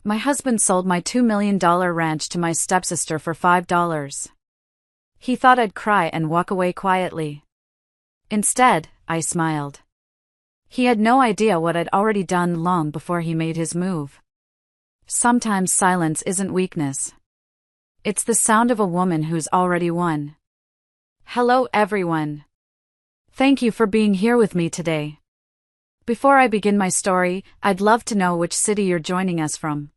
My husband sold my $2 million ranch to my stepsister for $5. He thought I'd cry and walk away quietly. Instead, I smiled. He had no idea what I'd already done long before he made his move. Sometimes silence isn't weakness. It's the sound of a woman who's already won. Hello everyone. Thank you for being here with me today. Before I begin my story, I'd love to know which city you're joining us from.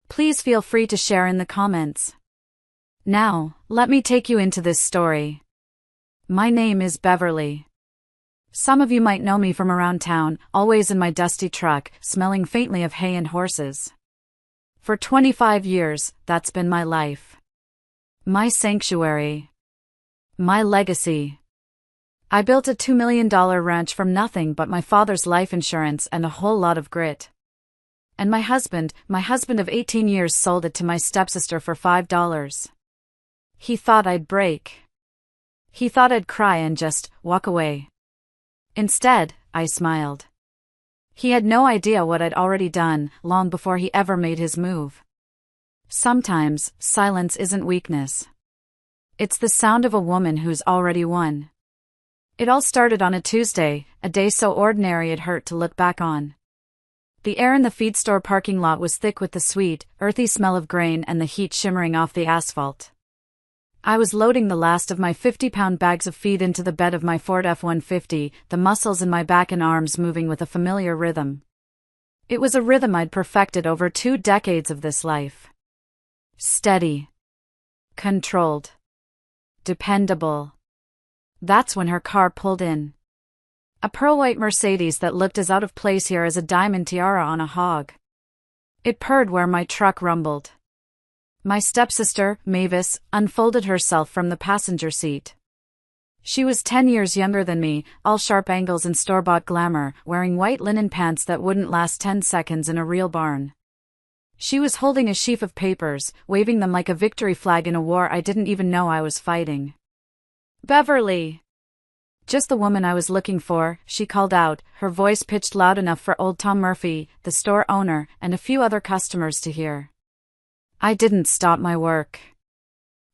Please feel free to share in the comments. Now, let me take you into this story. My name is Beverly. Some of you might know me from around town, always in my dusty truck, smelling faintly of hay and horses. For 25 years, that's been my life. My sanctuary. My legacy. I built a $2 million ranch from nothing but my father's life insurance and a whole lot of grit. And my husband of 18 years sold it to my stepsister for $5. He thought I'd break. He thought I'd cry and just walk away. Instead, I smiled. He had no idea what I'd already done, long before he ever made his move. Sometimes, silence isn't weakness. It's the sound of a woman who's already won. It all started on a Tuesday, a day so ordinary it hurt to look back on. The air in the feed store parking lot was thick with the sweet, earthy smell of grain and the heat shimmering off the asphalt. I was loading the last of my 50-pound bags of feed into the bed of my Ford F-150, the muscles in my back and arms moving with a familiar rhythm. It was a rhythm I'd perfected over 2 decades of this life. Steady. Controlled. Dependable. That's when her car pulled in. A pearl-white Mercedes that looked as out of place here as a diamond tiara on a hog. It purred where my truck rumbled. My stepsister, Mavis, unfolded herself from the passenger seat. She was 10 years younger than me, all sharp angles and store-bought glamour, wearing white linen pants that wouldn't last 10 seconds in a real barn. She was holding a sheaf of papers, waving them like a victory flag in a war I didn't even know I was fighting. Beverly! Just the woman I was looking for, she called out, her voice pitched loud enough for old Tom Murphy, the store owner, and a few other customers to hear. I didn't stop my work.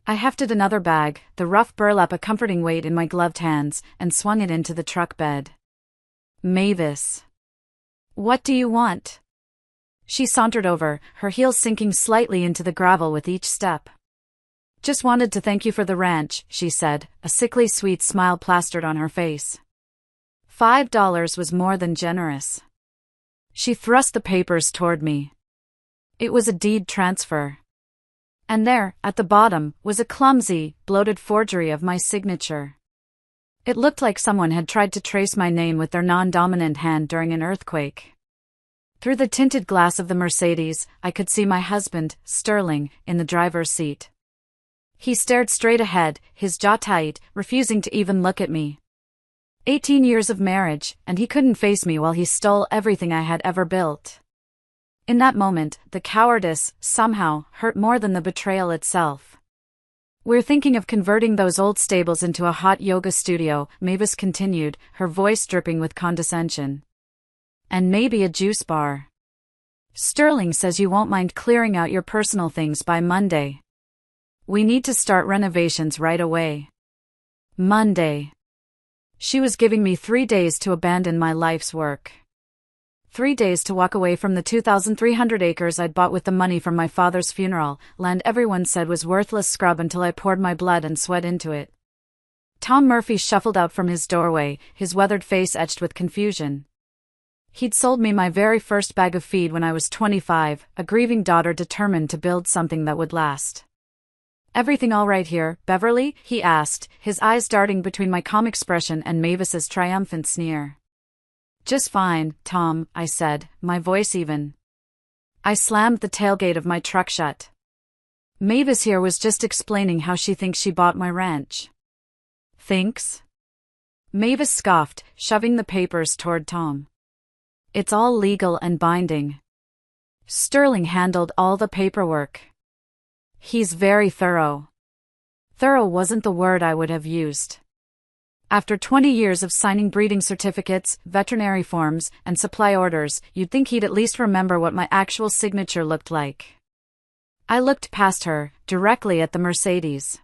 I hefted another bag, the rough burlap a comforting weight in my gloved hands, and swung it into the truck bed. Mavis. What do you want? She sauntered over, her heels sinking slightly into the gravel with each step. Just wanted to thank you for the ranch, she said, a sickly sweet smile plastered on her face. $5 was more than generous. She thrust the papers toward me. It was a deed transfer. And there, at the bottom, was a clumsy, bloated forgery of my signature. It looked like someone had tried to trace my name with their non-dominant hand during an earthquake. Through the tinted glass of the Mercedes, I could see my husband, Sterling, in the driver's seat. He stared straight ahead, his jaw tight, refusing to even look at me. 18 years of marriage, and he couldn't face me while he stole everything I had ever built. In that moment, the cowardice, somehow, hurt more than the betrayal itself. We're thinking of converting those old stables into a hot yoga studio, Mavis continued, her voice dripping with condescension. And maybe a juice bar. Sterling says you won't mind clearing out your personal things by Monday. We need to start renovations right away. Monday. She was giving me 3 days to abandon my life's work. 3 days to walk away from the 2,300 acres I'd bought with the money from my father's funeral, land everyone said was worthless scrub until I poured my blood and sweat into it. Tom Murphy shuffled out from his doorway, his weathered face etched with confusion. He'd sold me my very first bag of feed when I was 25, a grieving daughter determined to build something that would last. Everything all right here, Beverly? He asked, his eyes darting between my calm expression and Mavis's triumphant sneer. Just fine, Tom, I said, my voice even. I slammed the tailgate of my truck shut. Mavis here was just explaining how she thinks she bought my ranch. Thinks? Mavis scoffed, shoving the papers toward Tom. It's all legal and binding. Sterling handled all the paperwork. He's very thorough. Thorough wasn't the word I would have used. After 20 years of signing breeding certificates, veterinary forms, and supply orders, you'd think he'd at least remember what my actual signature looked like. I looked past her, directly at the Mercedes.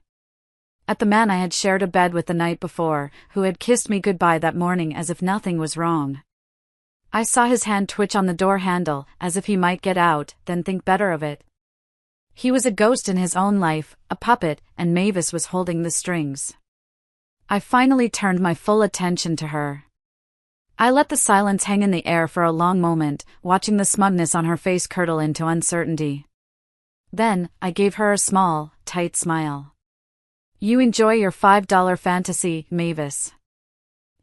At the man I had shared a bed with the night before, who had kissed me goodbye that morning as if nothing was wrong. I saw his hand twitch on the door handle, as if he might get out, then think better of it. He was a ghost in his own life, a puppet, and Mavis was holding the strings. I finally turned my full attention to her. I let the silence hang in the air for a long moment, watching the smugness on her face curdle into uncertainty. Then, I gave her a small, tight smile. "You enjoy your $5 fantasy, Mavis.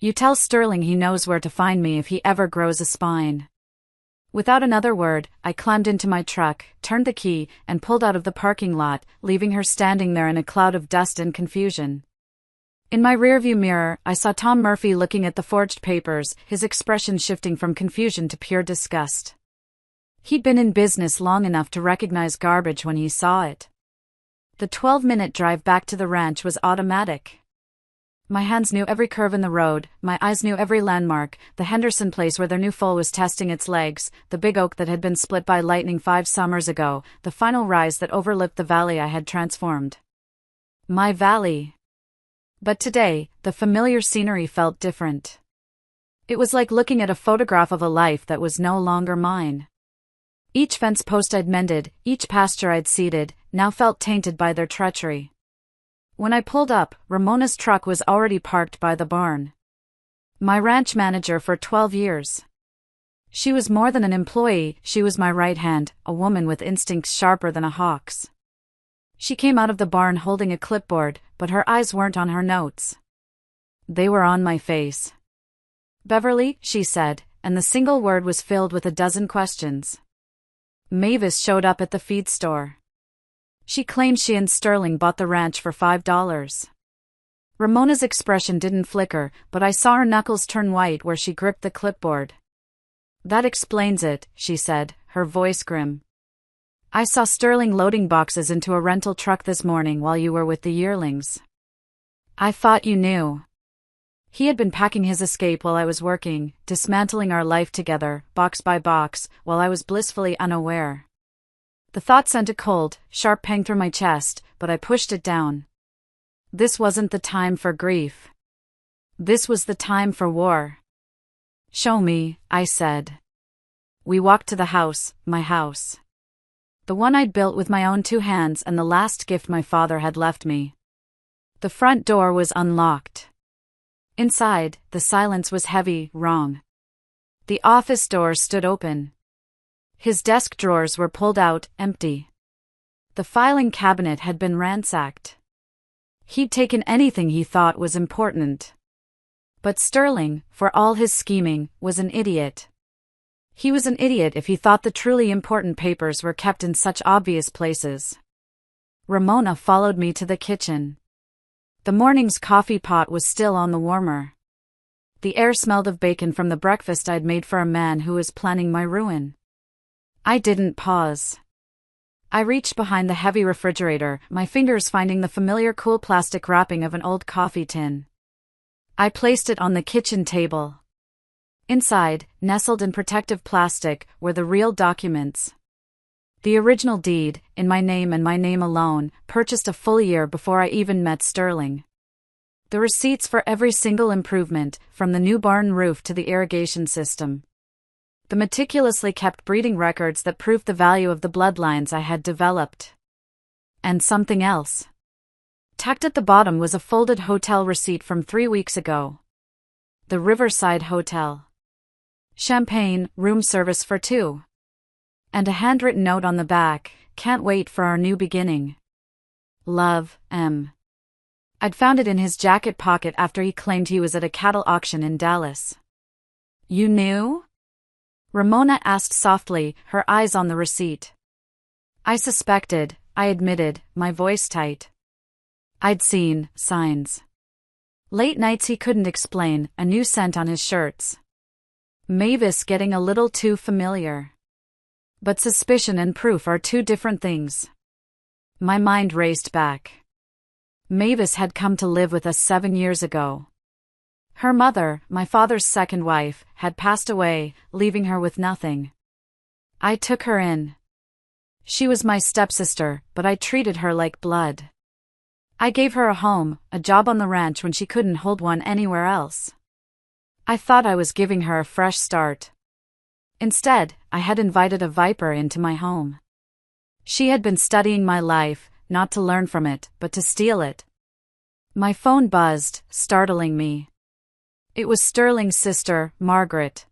You tell Sterling he knows where to find me if he ever grows a spine." Without another word, I climbed into my truck, turned the key, and pulled out of the parking lot, leaving her standing there in a cloud of dust and confusion. In my rearview mirror, I saw Tom Murphy looking at the forged papers, his expression shifting from confusion to pure disgust. He'd been in business long enough to recognize garbage when he saw it. The 12-minute drive back to the ranch was automatic. My hands knew every curve in the road, my eyes knew every landmark, the Henderson place where their new foal was testing its legs, the big oak that had been split by lightning 5 summers ago, the final rise that overlooked the valley I had transformed. My valley. But today, the familiar scenery felt different. It was like looking at a photograph of a life that was no longer mine. Each fence post I'd mended, each pasture I'd seeded, now felt tainted by their treachery. When I pulled up, Ramona's truck was already parked by the barn. My ranch manager for 12 years. She was more than an employee, she was my right hand, a woman with instincts sharper than a hawk's. She came out of the barn holding a clipboard, but her eyes weren't on her notes. They were on my face. "Beverly," she said, and the single word was filled with a dozen questions. Mavis showed up at the feed store. She claimed she and Sterling bought the ranch for $5. Ramona's expression didn't flicker, but I saw her knuckles turn white where she gripped the clipboard. "That explains it," she said, her voice grim. "I saw Sterling loading boxes into a rental truck this morning while you were with the yearlings. I thought you knew." He had been packing his escape while I was working, dismantling our life together, box by box, while I was blissfully unaware. The thought sent a cold, sharp pang through my chest, but I pushed it down. This wasn't the time for grief. This was the time for war. "Show me," I said. We walked to the house, my house. The one I'd built with my own 2 hands and the last gift my father had left me. The front door was unlocked. Inside, the silence was heavy, wrong. The office door stood open. His desk drawers were pulled out, empty. The filing cabinet had been ransacked. He'd taken anything he thought was important. But Sterling, for all his scheming, was an idiot. He was an idiot if he thought the truly important papers were kept in such obvious places. Ramona followed me to the kitchen. The morning's coffee pot was still on the warmer. The air smelled of bacon from the breakfast I'd made for a man who was planning my ruin. I didn't pause. I reached behind the heavy refrigerator, my fingers finding the familiar cool plastic wrapping of an old coffee tin. I placed it on the kitchen table. Inside, nestled in protective plastic, were the real documents. The original deed, in my name and my name alone, purchased a full year before I even met Sterling. The receipts for every single improvement, from the new barn roof to the irrigation system. The meticulously kept breeding records that proved the value of the bloodlines I had developed. And something else. Tucked at the bottom was a folded hotel receipt from 3 weeks ago. The Riverside Hotel. Champagne, room service for 2. And a handwritten note on the back, "Can't wait for our new beginning. Love, M." I'd found it in his jacket pocket after he claimed he was at a cattle auction in Dallas. "You knew?" Ramona asked softly, her eyes on the receipt. "I suspected," I admitted, my voice tight. I'd seen signs. Late nights he couldn't explain, a new scent on his shirts. Mavis getting a little too familiar. But suspicion and proof are 2 different things. My mind raced back. Mavis had come to live with us 7 years ago. Her mother, my father's second wife, had passed away, leaving her with nothing. I took her in. She was my stepsister, but I treated her like blood. I gave her a home, a job on the ranch when she couldn't hold one anywhere else. I thought I was giving her a fresh start. Instead, I had invited a viper into my home. She had been studying my life, not to learn from it, but to steal it. My phone buzzed, startling me. It was Sterling's sister, Margaret.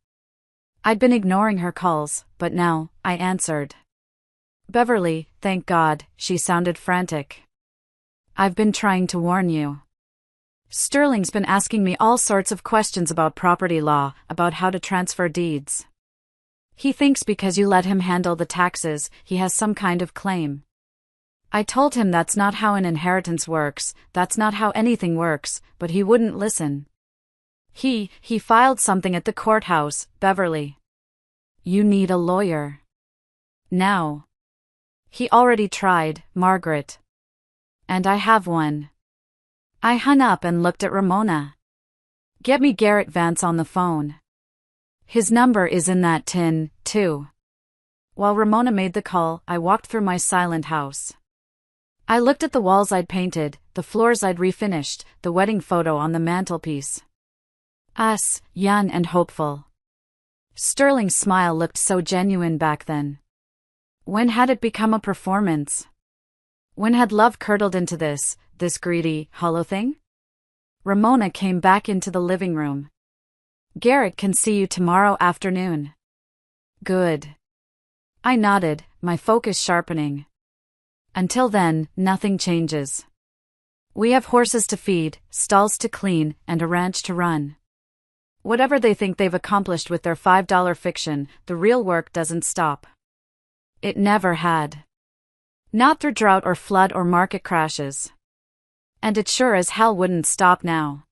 I'd been ignoring her calls, but now, I answered. "Beverly, thank God," she sounded frantic. "I've been trying to warn you. Sterling's been asking me all sorts of questions about property law, about how to transfer deeds. He thinks because you let him handle the taxes, he has some kind of claim. I told him that's not how an inheritance works, that's not how anything works, but he wouldn't listen. He filed something at the courthouse, Beverly. You need a lawyer. Now. He already tried, Margaret. And I have one." I hung up and looked at Ramona. "Get me Garrett Vance on the phone. His number is in that tin, too." While Ramona made the call, I walked through my silent house. I looked at the walls I'd painted, the floors I'd refinished, the wedding photo on the mantelpiece. Us, young and hopeful. Sterling's smile looked so genuine back then. When had it become a performance? When had love curdled into this greedy, hollow thing? Ramona came back into the living room. "Garrett can see you tomorrow afternoon." "Good." I nodded, my focus sharpening. "Until then, nothing changes. We have horses to feed, stalls to clean, and a ranch to run. Whatever they think they've accomplished with their $5 fiction, the real work doesn't stop. It never had. Not through drought or flood or market crashes. And it sure as hell wouldn't stop now."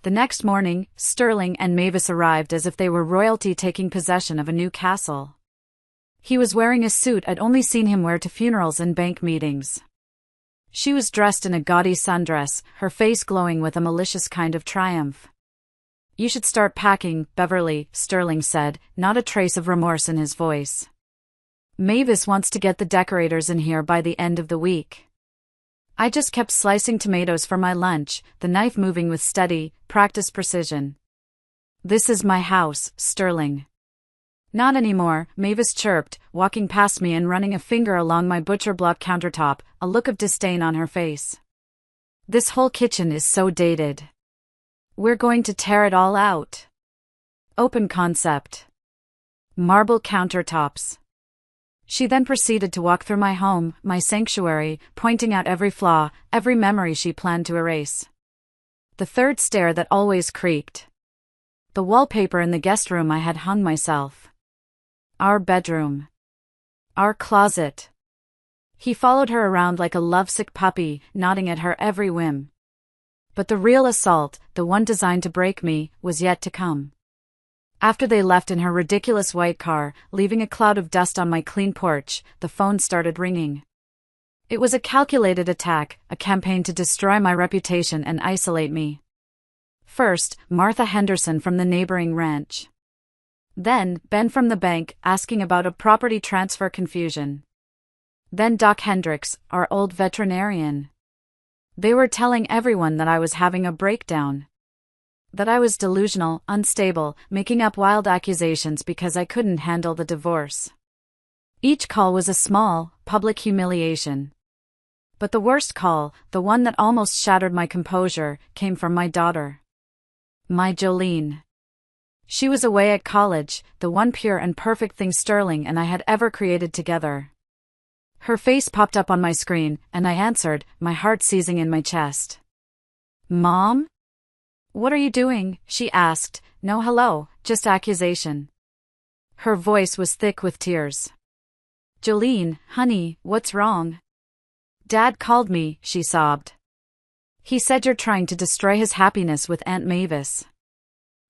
The next morning, Sterling and Mavis arrived as if they were royalty taking possession of a new castle. He was wearing a suit I'd only seen him wear to funerals and bank meetings. She was dressed in a gaudy sundress, her face glowing with a malicious kind of triumph. "You should start packing, Beverly," Sterling said, not a trace of remorse in his voice. "Mavis wants to get the decorators in here by the end of the week." I just kept slicing tomatoes for my lunch, the knife moving with steady, practiced precision. "This is my house, Sterling." "Not anymore," Mavis chirped, walking past me and running a finger along my butcher block countertop, a look of disdain on her face. "This whole kitchen is so dated. We're going to tear it all out. Open concept. Marble countertops." She then proceeded to walk through my home, my sanctuary, pointing out every flaw, every memory she planned to erase. The third stair that always creaked. The wallpaper in the guest room I had hung myself. Our bedroom. Our closet. He followed her around like a lovesick puppy, nodding at her every whim. But the real assault, the one designed to break me, was yet to come. After they left in her ridiculous white car, leaving a cloud of dust on my clean porch, the phone started ringing. It was a calculated attack, a campaign to destroy my reputation and isolate me. First, Martha Henderson from the neighboring ranch. Then, Ben from the bank, asking about a property transfer confusion. Then Doc Hendricks, our old veterinarian. They were telling everyone that I was having a breakdown. That I was delusional, unstable, making up wild accusations because I couldn't handle the divorce. Each call was a small, public humiliation. But the worst call, the one that almost shattered my composure, came from my daughter. My Jolene. She was away at college, the one pure and perfect thing Sterling and I had ever created together. Her face popped up on my screen, and I answered, my heart seizing in my chest. "Mom? What are you doing?" she asked. "No hello, just accusation." Her voice was thick with tears. "Jolene, honey, what's wrong?" "Dad called me," she sobbed. "He said you're trying to destroy his happiness with Aunt Mavis.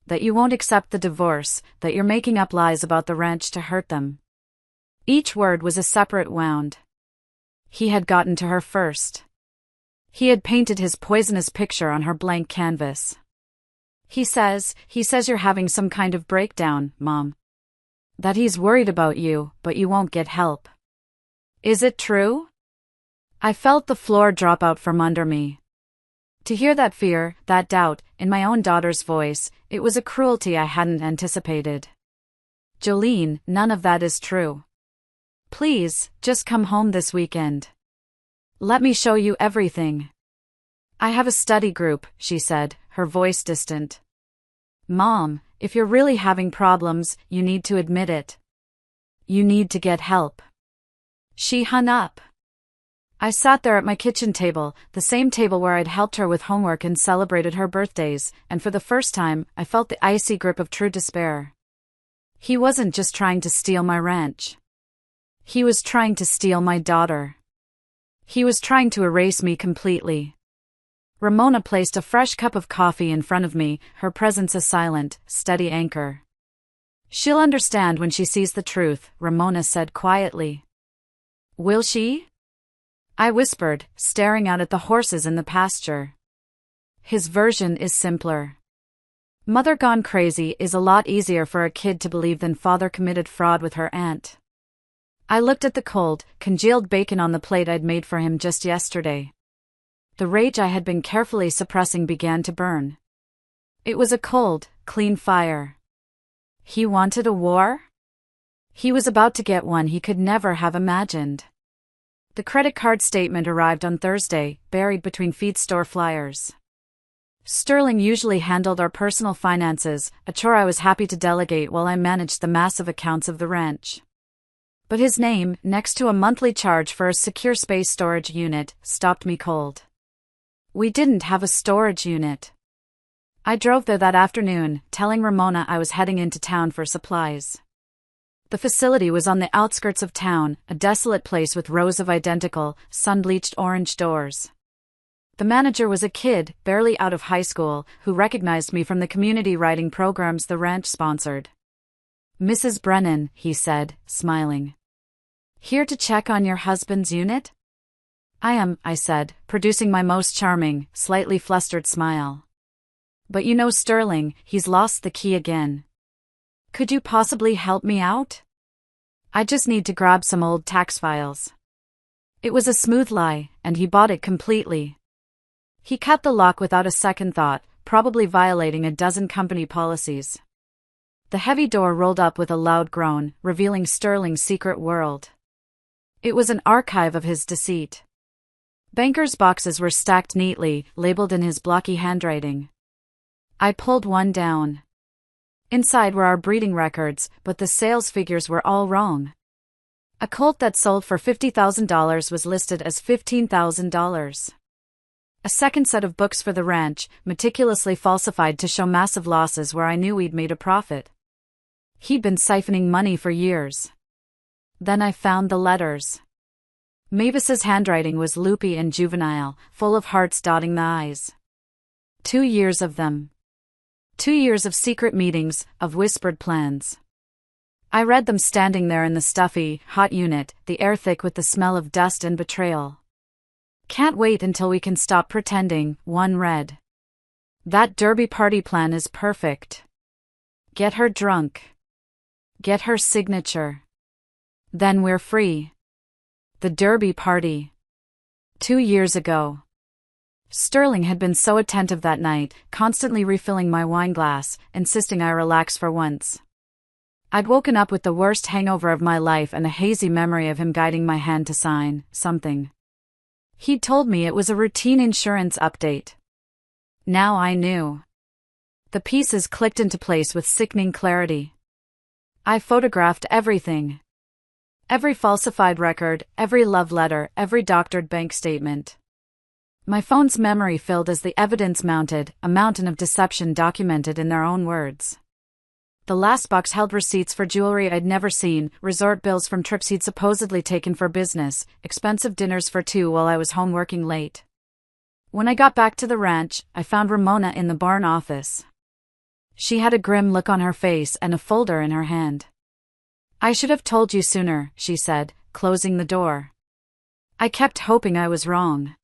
That you won't accept the divorce, that you're making up lies about the ranch to hurt them." Each word was a separate wound. He had gotten to her first. He had painted his poisonous picture on her blank canvas. He says you're having some kind of breakdown, Mom. That he's worried about you, but you won't get help. Is it true? I felt the floor drop out from under me. To hear that fear, that doubt, in my own daughter's voice, it was a cruelty I hadn't anticipated. Jolene, none of that is true. Please, just come home this weekend. Let me show you everything. I have a study group, she said, her voice distant. Mom, if you're really having problems, you need to admit it. You need to get help. She hung up. I sat there at my kitchen table, the same table where I'd helped her with homework and celebrated her birthdays, and for the first time, I felt the icy grip of true despair. He wasn't just trying to steal my ranch. He was trying to steal my daughter. He was trying to erase me completely. Ramona placed a fresh cup of coffee in front of me, her presence a silent, steady anchor. She'll understand when she sees the truth, Ramona said quietly. Will she? I whispered, staring out at the horses in the pasture. His version is simpler. Mother gone crazy is a lot easier for a kid to believe than father committed fraud with her aunt. I looked at the cold, congealed bacon on the plate I'd made for him just yesterday. The rage I had been carefully suppressing began to burn. It was a cold, clean fire. He wanted a war? He was about to get one he could never have imagined. The credit card statement arrived on Thursday, buried between feed store flyers. Sterling usually handled our personal finances, a chore I was happy to delegate while I managed the massive accounts of the ranch. But his name, next to a monthly charge for a secure space storage unit, stopped me cold. We didn't have a storage unit. I drove there that afternoon, telling Ramona I was heading into town for supplies. The facility was on the outskirts of town, a desolate place with rows of identical, sun-bleached orange doors. The manager was a kid, barely out of high school, who recognized me from the community writing programs the ranch sponsored. Mrs. Brennan, he said, smiling. Here to check on your husband's unit? I am, I said, producing my most charming, slightly flustered smile. But you know Sterling, he's lost the key again. Could you possibly help me out? I just need to grab some old tax files. It was a smooth lie, and he bought it completely. He cut the lock without a second thought, probably violating a dozen company policies. The heavy door rolled up with a loud groan, revealing Sterling's secret world. It was an archive of his deceit. Bankers' boxes were stacked neatly, labeled in his blocky handwriting. I pulled one down. Inside were our breeding records, but the sales figures were all wrong. A colt that sold for $50,000 was listed as $15,000. A second set of books for the ranch, meticulously falsified to show massive losses where I knew we'd made a profit. He'd been siphoning money for years. Then I found the letters. Mavis's handwriting was loopy and juvenile, full of hearts dotting the I's. 2 years of them. 2 years of secret meetings, of whispered plans. I read them standing there in the stuffy, hot unit, the air thick with the smell of dust and betrayal. Can't wait until we can stop pretending, one read. That derby party plan is perfect. Get her drunk. Get her signature. Then we're free. The derby party. 2 years ago. Sterling had been so attentive that night, constantly refilling my wine glass, insisting I relax for once. I'd woken up with the worst hangover of my life and a hazy memory of him guiding my hand to sign something. He'd told me it was a routine insurance update. Now I knew. The pieces clicked into place with sickening clarity. I photographed everything. Every falsified record, every love letter, every doctored bank statement. My phone's memory filled as the evidence mounted, a mountain of deception documented in their own words. The last box held receipts for jewelry I'd never seen, resort bills from trips he'd supposedly taken for business, expensive dinners for two while I was home working late. When I got back to the ranch, I found Ramona in the barn office. She had a grim look on her face and a folder in her hand. I should have told you sooner, she said, closing the door. I kept hoping I was wrong.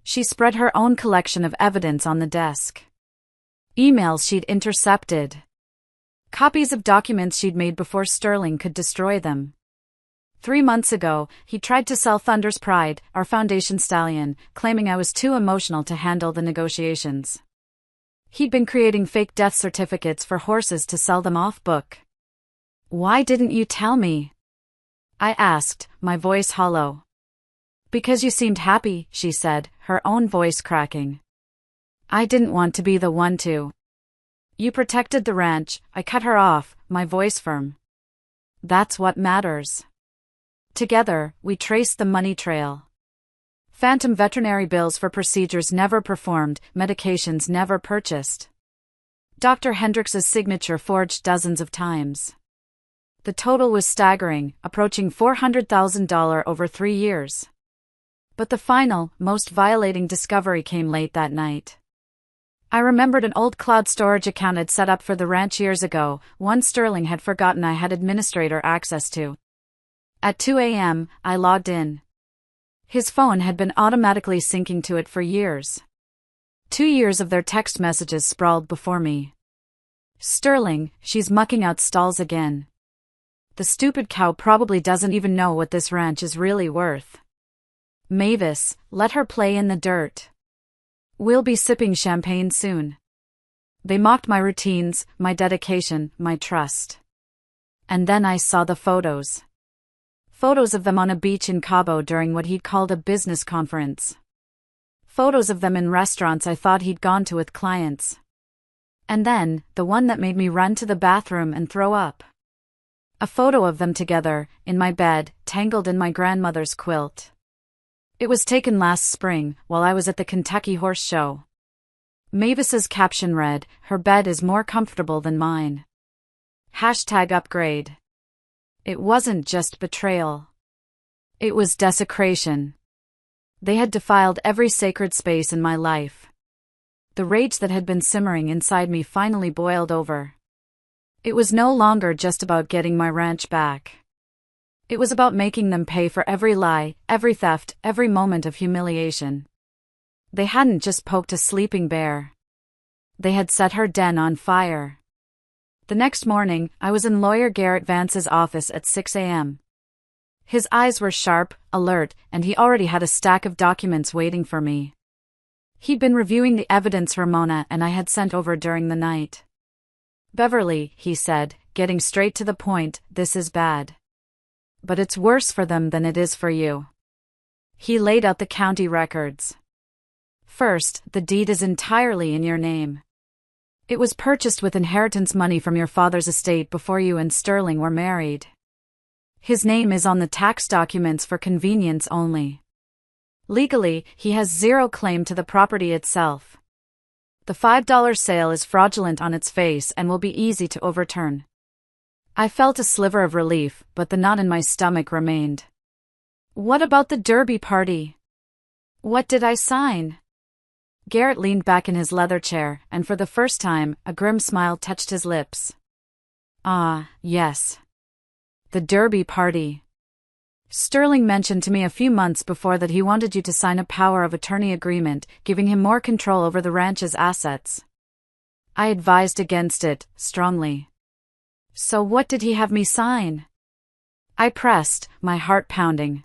She spread her own collection of evidence on the desk. emails she'd intercepted, copies of documents she'd made before Sterling could destroy them. 3 months ago, he tried to sell Thunder's Pride, our foundation stallion, claiming I was too emotional to handle the negotiations. He'd been creating fake death certificates for horses to sell them off book. Why didn't you tell me? I asked, my voice hollow. Because you seemed happy, she said, her own voice cracking. I didn't want to be the one to. You protected the ranch, I cut her off, my voice firm. That's what matters. Together, we traced the money trail. Phantom veterinary bills for procedures never performed, medications never purchased. Dr. Hendrix's signature forged dozens of times. The total was staggering, approaching $400,000 over 3 years. But the final, most violating discovery came late that night. I remembered an old cloud storage account I'd set up for the ranch years ago, one Sterling had forgotten I had administrator access to. At 2 a.m., I logged in. His phone had been automatically syncing to it for years. 2 years of their text messages sprawled before me. Sterling, she's mucking out stalls again. The stupid cow probably doesn't even know what this ranch is really worth. Mavis, let her play in the dirt. We'll be sipping champagne soon. They mocked my routines, my dedication, my trust. And then I saw the photos. Photos of them on a beach in Cabo during what he'd called a business conference. Photos of them in restaurants I thought he'd gone to with clients. And then, the one that made me run to the bathroom and throw up. A photo of them together, in my bed, tangled in my grandmother's quilt. It was taken last spring, while I was at the Kentucky Horse Show. Mavis's caption read, "Her bed is more comfortable than mine." #upgrade. It wasn't just betrayal. It was desecration. They had defiled every sacred space in my life. The rage that had been simmering inside me finally boiled over. It was no longer just about getting my ranch back. It was about making them pay for every lie, every theft, every moment of humiliation. They hadn't just poked a sleeping bear. They had set her den on fire. The next morning, I was in lawyer Garrett Vance's office at 6 a.m. His eyes were sharp, alert, and he already had a stack of documents waiting for me. He'd been reviewing the evidence Ramona and I had sent over during the night. "Beverly," he said, getting straight to the point, "this is bad. But it's worse for them than it is for you." He laid out the county records. "First, the deed is entirely in your name. It was purchased with inheritance money from your father's estate before you and Sterling were married. His name is on the tax documents for convenience only. Legally, he has zero claim to the property itself. The $5 sale is fraudulent on its face and will be easy to overturn." I felt a sliver of relief, but the knot in my stomach remained. "What about the Derby party? What did I sign?" Garrett leaned back in his leather chair, and for the first time, a grim smile touched his lips. "Ah, yes. The Derby party. Sterling mentioned to me a few months before that he wanted you to sign a power of attorney agreement, giving him more control over the ranch's assets. I advised against it, strongly." "So what did he have me sign?" I pressed, my heart pounding.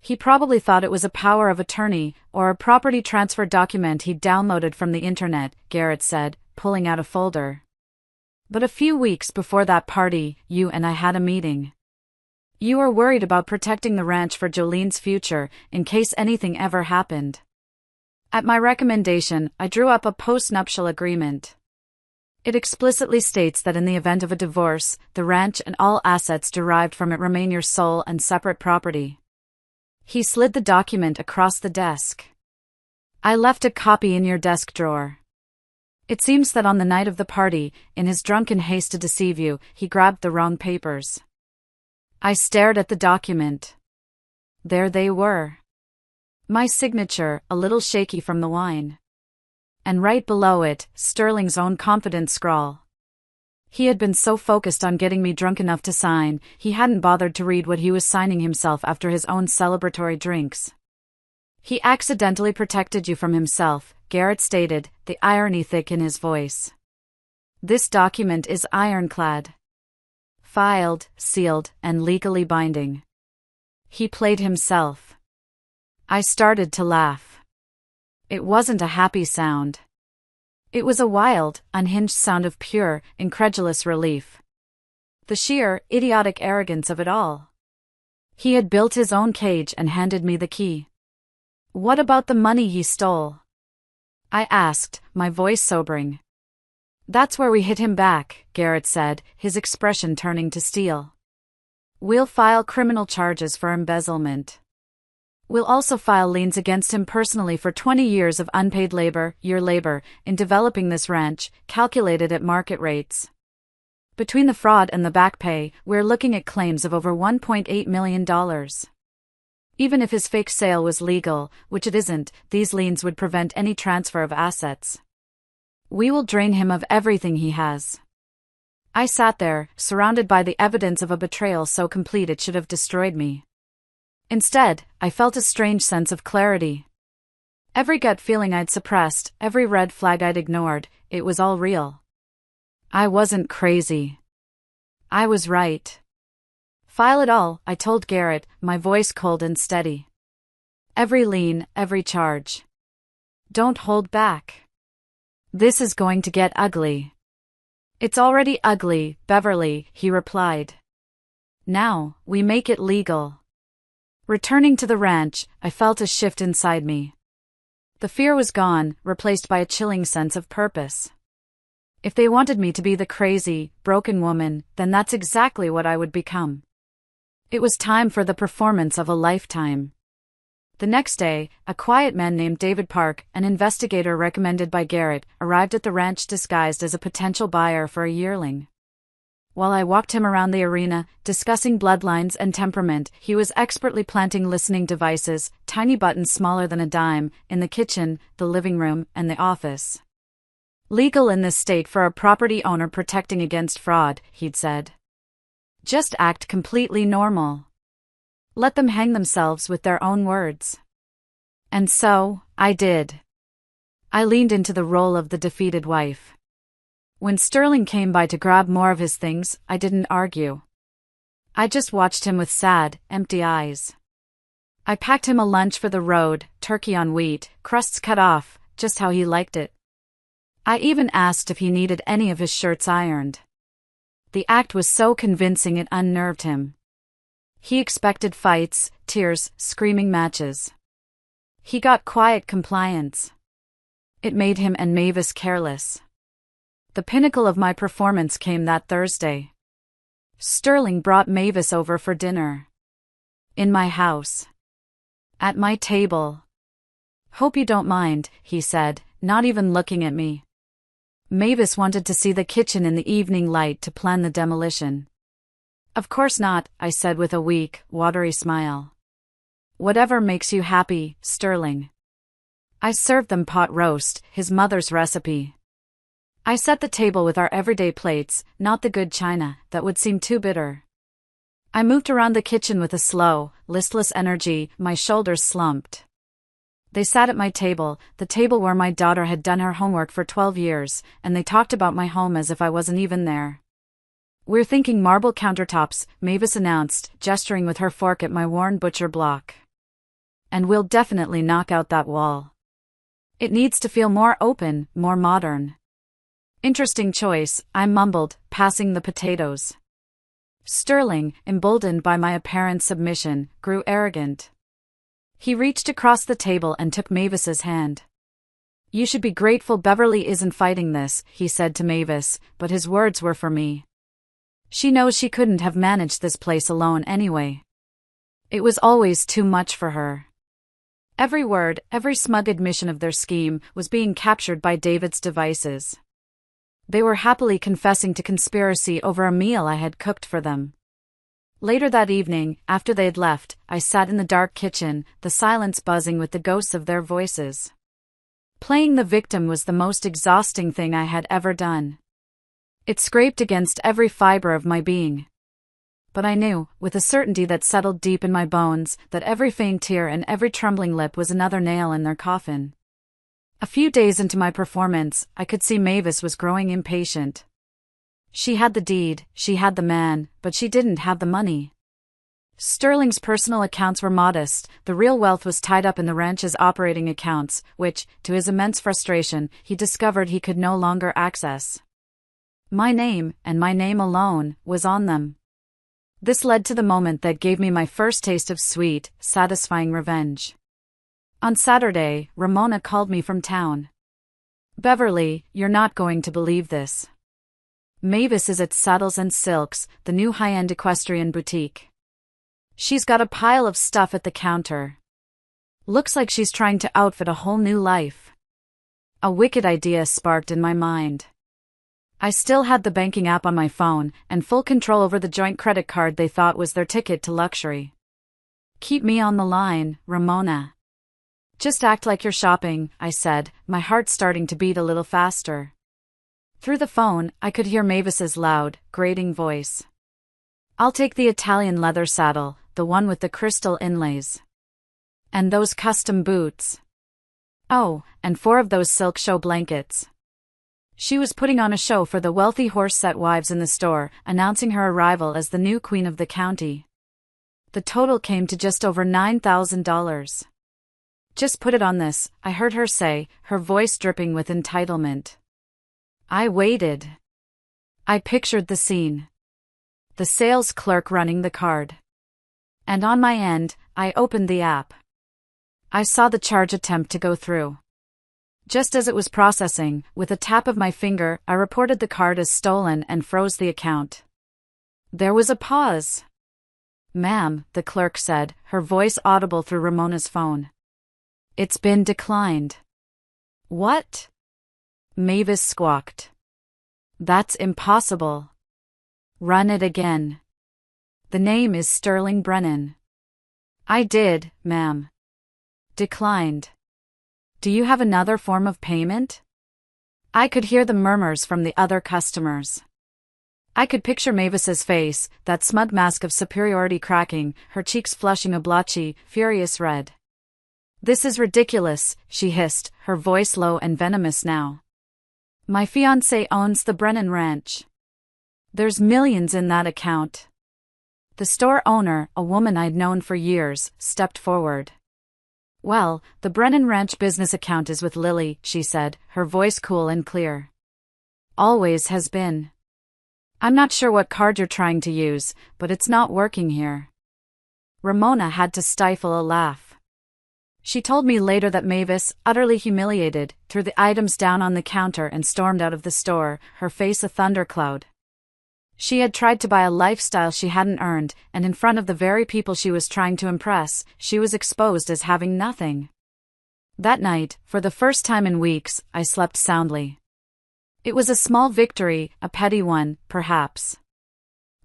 "He probably thought it was a power of attorney, or a property transfer document he'd downloaded from the internet," Garrett said, pulling out a folder. "But a few weeks before that party, you and I had a meeting. You were worried about protecting the ranch for Jolene's future, in case anything ever happened. At my recommendation, I drew up a post-nuptial agreement. It explicitly states that in the event of a divorce, the ranch and all assets derived from it remain your sole and separate property." He slid the document across the desk. "I left a copy in your desk drawer. It seems that on the night of the party, in his drunken haste to deceive you, he grabbed the wrong papers." I stared at the document. There they were. My signature, a little shaky from the wine. And right below it, Sterling's own confident scrawl. He had been so focused on getting me drunk enough to sign, he hadn't bothered to read what he was signing himself after his own celebratory drinks. He accidentally protected you from himself, Garrett stated, the irony thick in his voice. This document is ironclad. Filed, sealed, and legally binding. He played himself. I started to laugh. It wasn't a happy sound. It was a wild, unhinged sound of pure, incredulous relief. The sheer, idiotic arrogance of it all. He had built his own cage and handed me the key. What about the money he stole? I asked, my voice sobering. That's where we hit him back, Garrett said, his expression turning to steel. We'll file criminal charges for embezzlement. We'll also file liens against him personally for 20 years of unpaid labor, in developing this ranch, calculated at market rates. Between the fraud and the back pay, we're looking at claims of over $1.8 million. Even if his fake sale was legal, which it isn't, these liens would prevent any transfer of assets. We will drain him of everything he has. I sat there, surrounded by the evidence of a betrayal so complete it should have destroyed me. Instead, I felt a strange sense of clarity. Every gut feeling I'd suppressed, every red flag I'd ignored, it was all real. I wasn't crazy. I was right. File it all, I told Garrett, my voice cold and steady. Every lien, every charge. Don't hold back. This is going to get ugly. It's already ugly, Beverly, he replied. Now, we make it legal. Returning to the ranch, I felt a shift inside me. The fear was gone, replaced by a chilling sense of purpose. If they wanted me to be the crazy, broken woman, then that's exactly what I would become. It was time for the performance of a lifetime. The next day, a quiet man named David Park, an investigator recommended by Garrett, arrived at the ranch disguised as a potential buyer for a yearling. While I walked him around the arena, discussing bloodlines and temperament, he was expertly planting listening devices, tiny buttons smaller than a dime, in the kitchen, the living room, and the office. Legal in this state for a property owner protecting against fraud, he'd said. Just act completely normal. Let them hang themselves with their own words. And so, I did. I leaned into the role of the defeated wife. When Sterling came by to grab more of his things, I didn't argue. I just watched him with sad, empty eyes. I packed him a lunch for the road, turkey on wheat, crusts cut off, just how he liked it. I even asked if he needed any of his shirts ironed. The act was so convincing it unnerved him. He expected fights, tears, screaming matches. He got quiet compliance. It made him and Mavis careless. The pinnacle of my performance came that Thursday. Sterling brought Mavis over for dinner. In my house. At my table. Hope you don't mind, he said, not even looking at me. Mavis wanted to see the kitchen in the evening light to plan the demolition. Of course not, I said with a weak, watery smile. Whatever makes you happy, Sterling. I served them pot roast, his mother's recipe. I set the table with our everyday plates, not the good china, that would seem too bitter. I moved around the kitchen with a slow, listless energy, my shoulders slumped. They sat at my table, the table where my daughter had done her homework for 12 years, and they talked about my home as if I wasn't even there. We're thinking marble countertops, Mavis announced, gesturing with her fork at my worn butcher block. And we'll definitely knock out that wall. It needs to feel more open, more modern. Interesting choice, I mumbled, passing the potatoes. Sterling, emboldened by my apparent submission, grew arrogant. He reached across the table and took Mavis's hand. You should be grateful Beverly isn't fighting this, he said to Mavis, but his words were for me. She knows she couldn't have managed this place alone anyway. It was always too much for her. Every word, every smug admission of their scheme, was being captured by David's devices. They were happily confessing to conspiracy over a meal I had cooked for them. Later that evening, after they had left, I sat in the dark kitchen, the silence buzzing with the ghosts of their voices. Playing the victim was the most exhausting thing I had ever done. It scraped against every fiber of my being. But I knew, with a certainty that settled deep in my bones, that every faint tear and every trembling lip was another nail in their coffin. A few days into my performance, I could see Mavis was growing impatient. She had the deed, she had the man, but she didn't have the money. Sterling's personal accounts were modest, the real wealth was tied up in the ranch's operating accounts, which, to his immense frustration, he discovered he could no longer access. My name, and my name alone, was on them. This led to the moment that gave me my first taste of sweet, satisfying revenge. On Saturday, Ramona called me from town. "Beverly, you're not going to believe this. Mavis is at Saddles and Silks, the new high-end equestrian boutique. She's got a pile of stuff at the counter. Looks like she's trying to outfit a whole new life." A wicked idea sparked in my mind. I still had the banking app on my phone, and full control over the joint credit card they thought was their ticket to luxury. "Keep me on the line, Ramona. Just act like you're shopping," I said, my heart starting to beat a little faster. Through the phone, I could hear Mavis's loud, grating voice. "I'll take the Italian leather saddle, the one with the crystal inlays. And those custom boots. Oh, and 4 of those silk show blankets." She was putting on a show for the wealthy horse-set wives in the store, announcing her arrival as the new queen of the county. The total came to just over $9,000. "Just put it on this," I heard her say, her voice dripping with entitlement. I waited. I pictured the scene. The sales clerk running the card. And on my end, I opened the app. I saw the charge attempt to go through. Just as it was processing, with a tap of my finger, I reported the card as stolen and froze the account. There was a pause. "Ma'am," the clerk said, her voice audible through Ramona's phone. "It's been declined." "What?" Mavis squawked. "That's impossible. Run it again. The name is Sterling Brennan." "I did, ma'am." "Declined. Do you have another form of payment?" I could hear the murmurs from the other customers. I could picture Mavis's face, that smug mask of superiority cracking, her cheeks flushing a blotchy, furious red. "This is ridiculous," she hissed, her voice low and venomous now. "My fiancé owns the Brennan Ranch. There's millions in that account." The store owner, a woman I'd known for years, stepped forward. "Well, the Brennan Ranch business account is with Lily," she said, her voice cool and clear. "Always has been. I'm not sure what card you're trying to use, but it's not working here." Ramona had to stifle a laugh. She told me later that Mavis, utterly humiliated, threw the items down on the counter and stormed out of the store, her face a thundercloud. She had tried to buy a lifestyle she hadn't earned, and in front of the very people she was trying to impress, she was exposed as having nothing. That night, for the first time in weeks, I slept soundly. It was a small victory, a petty one, perhaps.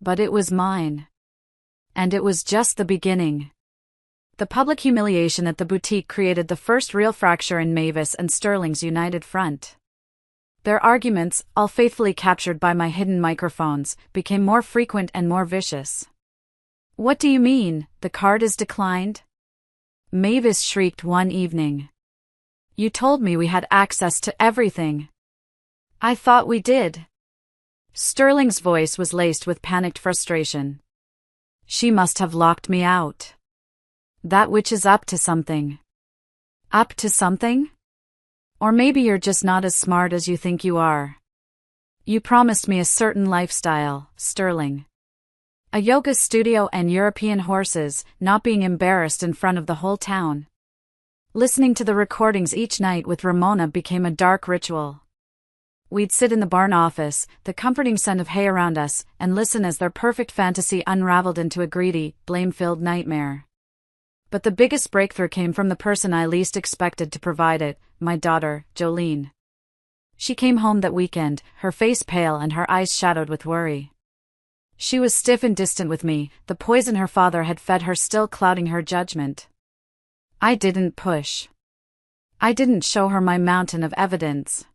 But it was mine. And it was just the beginning. The public humiliation at the boutique created the first real fracture in Mavis and Sterling's united front. Their arguments, all faithfully captured by my hidden microphones, became more frequent and more vicious. "What do you mean, the card is declined?" Mavis shrieked one evening. "You told me we had access to everything." "I thought we did." Sterling's voice was laced with panicked frustration. "She must have locked me out. That witch is up to something." "Up to something? Or maybe you're just not as smart as you think you are. You promised me a certain lifestyle, Sterling. A yoga studio and European horses, not being embarrassed in front of the whole town. Listening to the recordings each night with Ramona became a dark ritual. We'd sit in the barn office, the comforting scent of hay around us, and listen as their perfect fantasy unraveled into a greedy, blame-filled nightmare. But the biggest breakthrough came from the person I least expected to provide it, my daughter, Jolene. She came home that weekend, her face pale and her eyes shadowed with worry. She was stiff and distant with me, the poison her father had fed her still clouding her judgment. I didn't push. I didn't show her my mountain of evidence.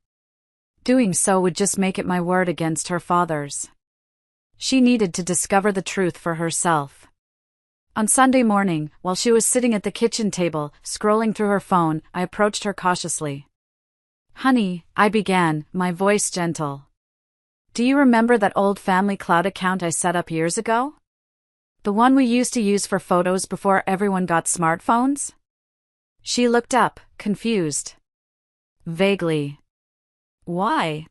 Doing so would just make it my word against her father's. She needed to discover the truth for herself. On Sunday morning, while she was sitting at the kitchen table, scrolling through her phone, I approached her cautiously. "Honey," I began, my voice gentle. "Do you remember that old family cloud account I set up years ago? The one we used to use for photos before everyone got smartphones?" She looked up, confused. "Vaguely." "Why?"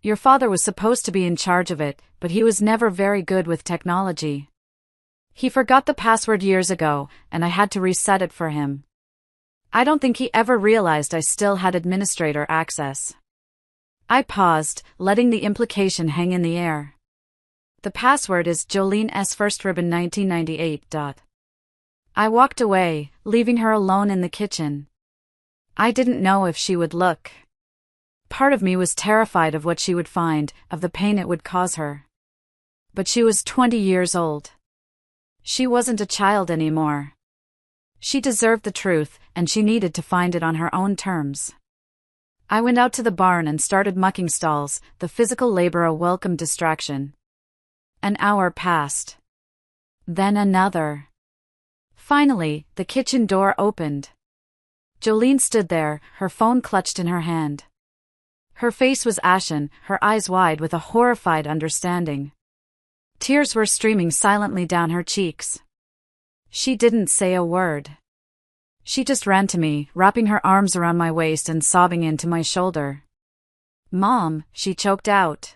"Your father was supposed to be in charge of it, but he was never very good with technology. He forgot the password years ago, and I had to reset it for him. I don't think he ever realized I still had administrator access." I paused, letting the implication hang in the air. "The password is Jolene S. First Ribbon 1998. I walked away, leaving her alone in the kitchen. I didn't know if she would look. Part of me was terrified of what she would find, of the pain it would cause her. But she was 20 years old. She wasn't a child anymore. She deserved the truth, and she needed to find it on her own terms. I went out to the barn and started mucking stalls, the physical labor a welcome distraction. An hour passed. Then another. Finally, the kitchen door opened. Jolene stood there, her phone clutched in her hand. Her face was ashen, her eyes wide with a horrified understanding. Tears were streaming silently down her cheeks. She didn't say a word. She just ran to me, wrapping her arms around my waist and sobbing into my shoulder. "Mom," she choked out.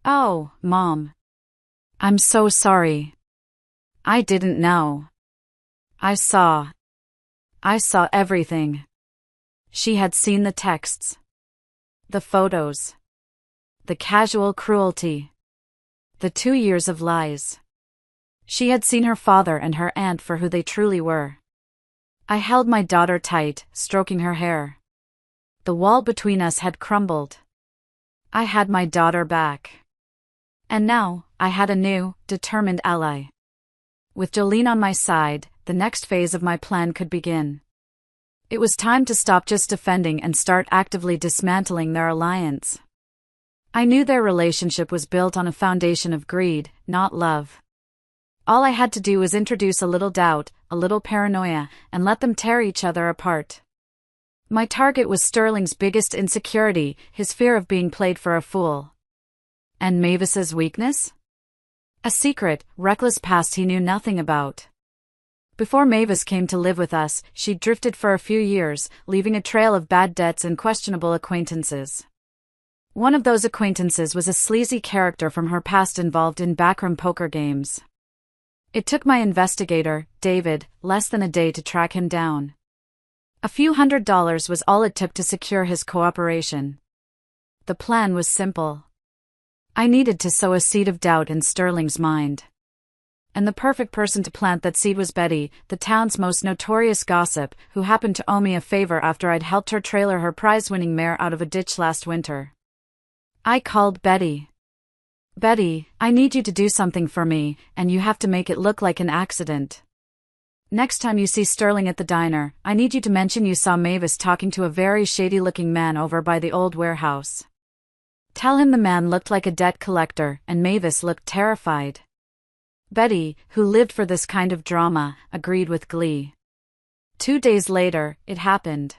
"Oh, Mom. I'm so sorry. I didn't know. I saw everything." She had seen the texts. The photos. The casual cruelty. The 2 years of lies. She had seen her father and her aunt for who they truly were. I held my daughter tight, stroking her hair. The wall between us had crumbled. I had my daughter back. And now, I had a new, determined ally. With Jolene on my side, the next phase of my plan could begin. It was time to stop just defending and start actively dismantling their alliance. I knew their relationship was built on a foundation of greed, not love. All I had to do was introduce a little doubt, a little paranoia, and let them tear each other apart. My target was Sterling's biggest insecurity, his fear of being played for a fool. And Mavis's weakness? A secret, reckless past he knew nothing about. Before Mavis came to live with us, she drifted for a few years, leaving a trail of bad debts and questionable acquaintances. One of those acquaintances was a sleazy character from her past involved in backroom poker games. It took my investigator, David, less than a day to track him down. A few $100s was all it took to secure his cooperation. The plan was simple. I needed to sow a seed of doubt in Sterling's mind. And the perfect person to plant that seed was Betty, the town's most notorious gossip, who happened to owe me a favor after I'd helped her trailer her prize-winning mare out of a ditch last winter. I called Betty. "Betty, I need you to do something for me, and you have to make it look like an accident. Next time you see Sterling at the diner, I need you to mention you saw Mavis talking to a very shady-looking man over by the old warehouse. Tell him the man looked like a debt collector, and Mavis looked terrified." Betty, who lived for this kind of drama, agreed with glee. 2 days later, it happened.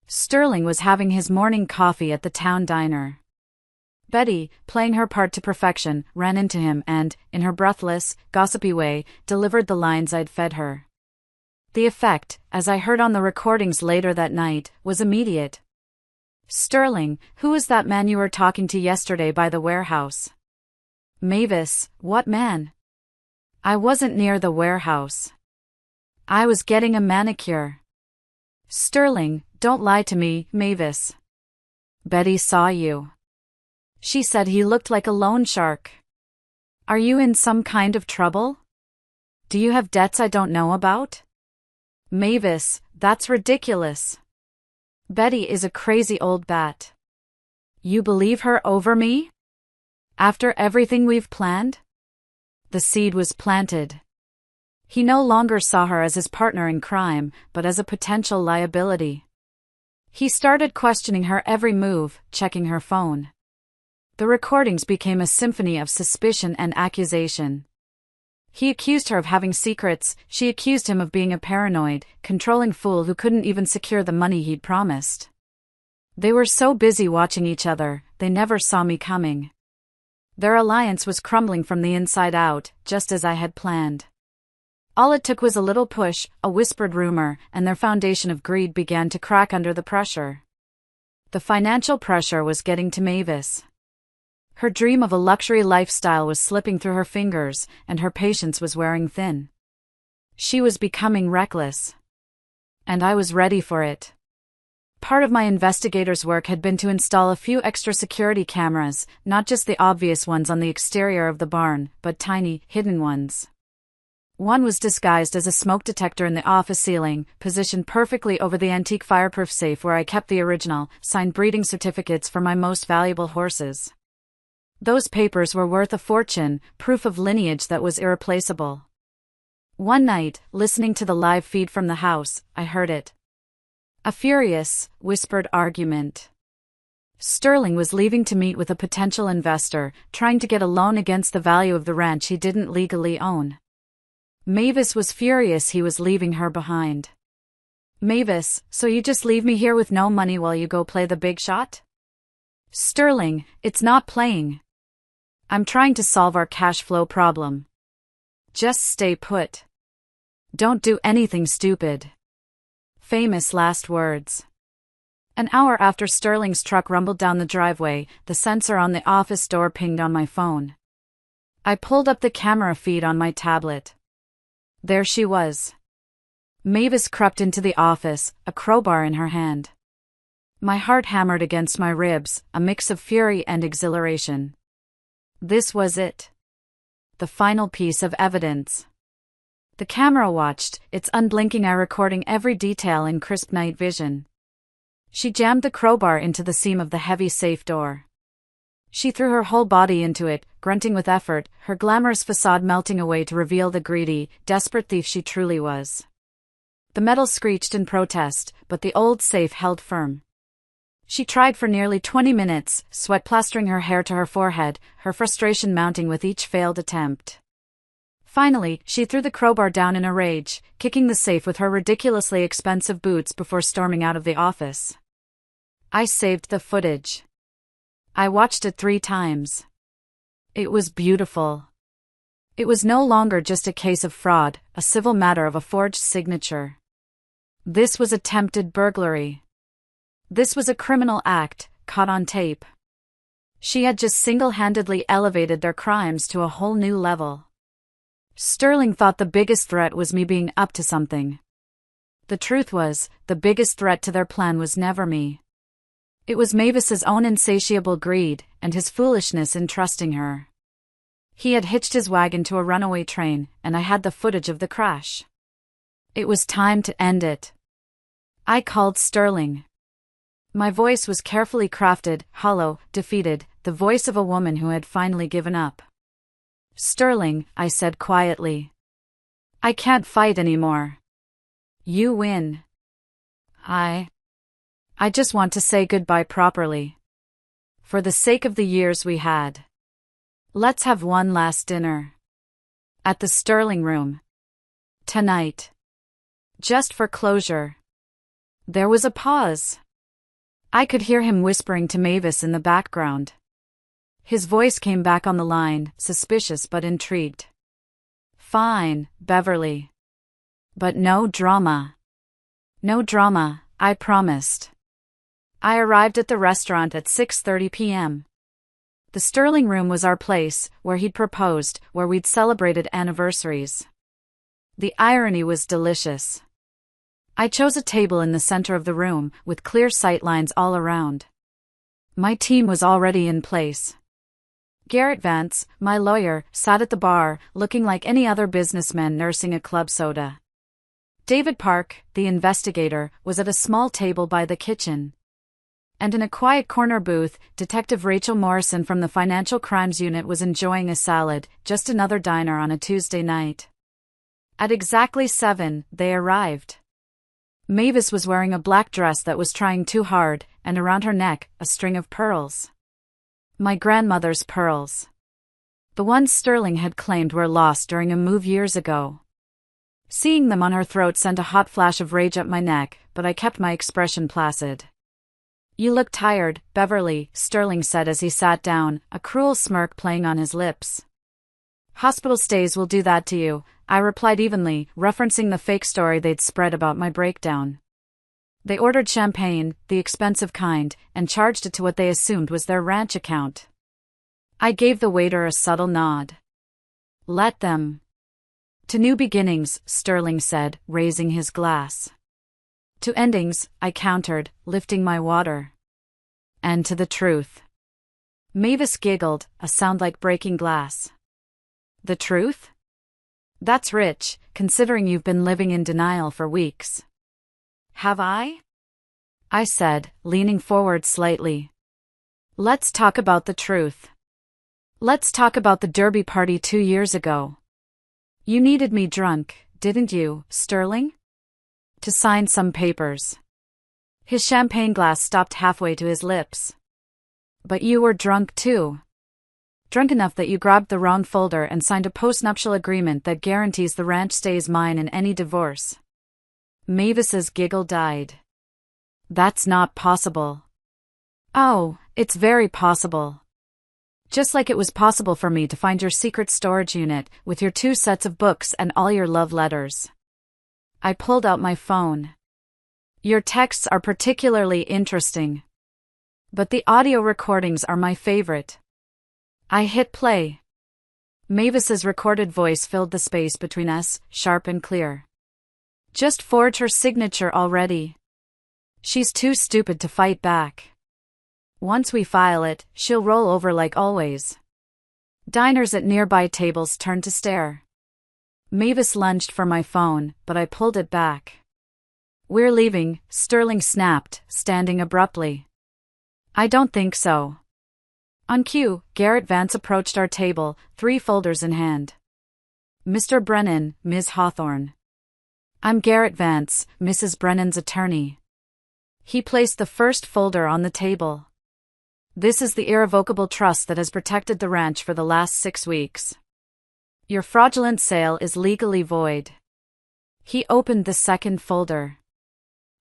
Sterling was having his morning coffee at the town diner. Betty, playing her part to perfection, ran into him and, in her breathless, gossipy way, delivered the lines I'd fed her. The effect, as I heard on the recordings later that night, was immediate. "Sterling, who was that man you were talking to yesterday by the warehouse?" "Mavis, what man?" "I wasn't near the warehouse. I was getting a manicure." "Sterling, don't lie to me, Mavis." "Betty saw you. She said he looked like a loan shark. Are you in some kind of trouble? Do you have debts I don't know about?" "Mavis, that's ridiculous. Betty is a crazy old bat." "You believe her over me? After everything we've planned?" The seed was planted. He no longer saw her as his partner in crime, but as a potential liability. He started questioning her every move, checking her phone. The recordings became a symphony of suspicion and accusation. He accused her of having secrets, she accused him of being a paranoid, controlling fool who couldn't even secure the money he'd promised. They were so busy watching each other, they never saw me coming. Their alliance was crumbling from the inside out, just as I had planned. All it took was a little push, a whispered rumor, and their foundation of greed began to crack under the pressure. The financial pressure was getting to Mavis. Her dream of a luxury lifestyle was slipping through her fingers, and her patience was wearing thin. She was becoming reckless. And I was ready for it. Part of my investigator's work had been to install a few extra security cameras, not just the obvious ones on the exterior of the barn, but tiny, hidden ones. One was disguised as a smoke detector in the office ceiling, positioned perfectly over the antique fireproof safe where I kept the original, signed breeding certificates for my most valuable horses. Those papers were worth a fortune, proof of lineage that was irreplaceable. One night, listening to the live feed from the house, I heard it. A furious, whispered argument. Sterling was leaving to meet with a potential investor, trying to get a loan against the value of the ranch he didn't legally own. Mavis was furious he was leaving her behind. Mavis, so you just leave me here with no money while you go play the big shot? Sterling, it's not playing. I'm trying to solve our cash flow problem. Just stay put. Don't do anything stupid. Famous last words. An hour after Sterling's truck rumbled down the driveway, the sensor on the office door pinged on my phone. I pulled up the camera feed on my tablet. There she was. Mavis crept into the office, a crowbar in her hand. My heart hammered against my ribs, a mix of fury and exhilaration. This was it. The final piece of evidence. The camera watched, its unblinking eye recording every detail in crisp night vision. She jammed the crowbar into the seam of the heavy safe door. She threw her whole body into it, grunting with effort, her glamorous facade melting away to reveal the greedy, desperate thief she truly was. The metal screeched in protest, but the old safe held firm. She tried for nearly 20 minutes, sweat plastering her hair to her forehead, her frustration mounting with each failed attempt. Finally, she threw the crowbar down in a rage, kicking the safe with her ridiculously expensive boots before storming out of the office. I saved the footage. I watched it 3 times. It was beautiful. It was no longer just a case of fraud, a civil matter of a forged signature. This was attempted burglary. This was a criminal act, caught on tape. She had just single-handedly elevated their crimes to a whole new level. Sterling thought the biggest threat was me being up to something. The truth was, the biggest threat to their plan was never me. It was Mavis's own insatiable greed, and his foolishness in trusting her. He had hitched his wagon to a runaway train, and I had the footage of the crash. It was time to end it. I called Sterling. My voice was carefully crafted, hollow, defeated, the voice of a woman who had finally given up. Sterling, I said quietly. I can't fight anymore. You win. I just want to say goodbye properly. For the sake of the years we had. Let's have one last dinner. At the Sterling room. Tonight. Just for closure. There was a pause. I could hear him whispering to Mavis in the background. His voice came back on the line, suspicious but intrigued. Fine, Beverly. But no drama. No drama, I promised. I arrived at the restaurant at 6:30 p.m. The Sterling room was our place, where he'd proposed, where we'd celebrated anniversaries. The irony was delicious. I chose a table in the center of the room, with clear sight lines all around. My team was already in place. Garrett Vance, my lawyer, sat at the bar, looking like any other businessman nursing a club soda. David Park, the investigator, was at a small table by the kitchen. And in a quiet corner booth, Detective Rachel Morrison from the Financial Crimes Unit was enjoying a salad, just another diner on a Tuesday night. At exactly 7, they arrived. Mavis was wearing a black dress that was trying too hard, and around her neck, a string of pearls. My grandmother's pearls. The ones Sterling had claimed were lost during a move years ago. Seeing them on her throat sent a hot flash of rage up my neck, but I kept my expression placid. "You look tired, Beverly," Sterling said as he sat down, a cruel smirk playing on his lips. "Hospital stays will do that to you," I replied evenly, referencing the fake story they'd spread about my breakdown. They ordered champagne, the expensive kind, and charged it to what they assumed was their ranch account. I gave the waiter a subtle nod. "Let them." "To new beginnings," Sterling said, raising his glass. "To endings," I countered, lifting my water. "And to the truth." Mavis giggled, a sound like breaking glass. "The truth? That's rich, considering you've been living in denial for weeks." "Have I?" I said, leaning forward slightly. "Let's talk about the truth. Let's talk about the derby party 2 years ago. You needed me drunk, didn't you, Sterling? To sign some papers." His champagne glass stopped halfway to his lips. "But you were drunk too. Drunk enough that you grabbed the wrong folder and signed a postnuptial agreement that guarantees the ranch stays mine in any divorce." Mavis's giggle died. "That's not possible." "Oh, it's very possible. Just like it was possible for me to find your secret storage unit with your 2 sets of books and all your love letters." I pulled out my phone. "Your texts are particularly interesting. But the audio recordings are my favorite." I hit play. Mavis's recorded voice filled the space between us, sharp and clear. "Just forge her signature already. She's too stupid to fight back. Once we file it, she'll roll over like always." Diners at nearby tables turned to stare. Mavis lunged for my phone, but I pulled it back. "We're leaving," Sterling snapped, standing abruptly. "I don't think so." On cue, Garrett Vance approached our table, 3 folders in hand. "Mr. Brennan, Ms. Hawthorne." "I'm Garrett Vance, Mrs. Brennan's attorney." He placed the first folder on the table. "This is the irrevocable trust that has protected the ranch for the last 6 weeks. Your fraudulent sale is legally void." He opened the second folder.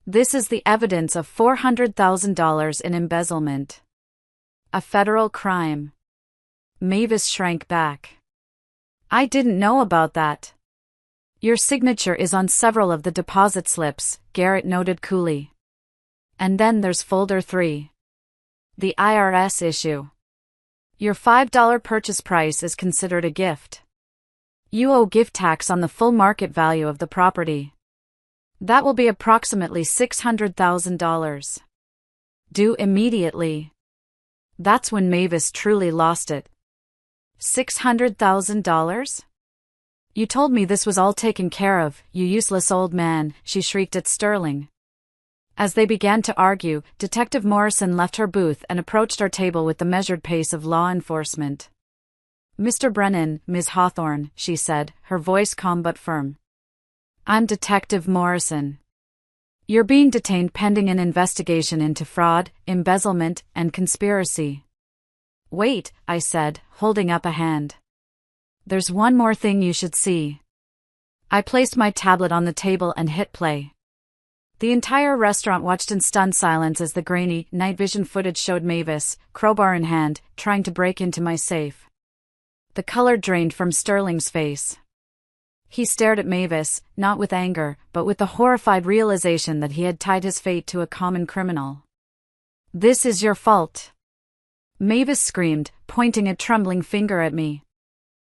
"This is the evidence of $400,000 in embezzlement. A federal crime." Mavis shrank back. "I didn't know about that." "Your signature is on several of the deposit slips," Garrett noted coolly. "And then there's folder 3. The IRS issue. Your $5 purchase price is considered a gift. You owe gift tax on the full market value of the property. That will be approximately $600,000. Due immediately." That's when Mavis truly lost it. $600,000? "You told me this was all taken care of, you useless old man," she shrieked at Sterling. As they began to argue, Detective Morrison left her booth and approached our table with the measured pace of law enforcement. "Mr. Brennan, Ms. Hawthorne," she said, her voice calm but firm. "I'm Detective Morrison. You're being detained pending an investigation into fraud, embezzlement, and conspiracy." "Wait," I said, holding up a hand. "There's one more thing you should see." I placed my tablet on the table and hit play. The entire restaurant watched in stunned silence as the grainy, night vision footage showed Mavis, crowbar in hand, trying to break into my safe. The color drained from Sterling's face. He stared at Mavis, not with anger, but with the horrified realization that he had tied his fate to a common criminal. "This is your fault," Mavis screamed, pointing a trembling finger at me.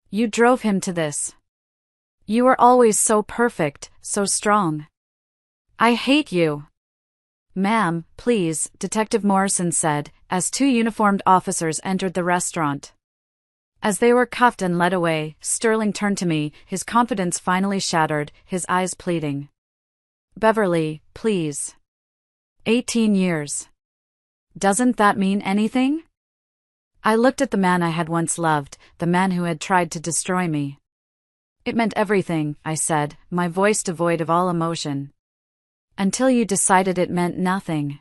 "You drove him to this. You were always so perfect, so strong. I hate you." "Ma'am, please," Detective Morrison said, as 2 uniformed officers entered the restaurant. As they were cuffed and led away, Sterling turned to me, his confidence finally shattered, his eyes pleading. "Beverly, please. 18 years. Doesn't that mean anything?" I looked at the man I had once loved, the man who had tried to destroy me. "It meant everything," I said, my voice devoid of all emotion. "Until you decided it meant nothing."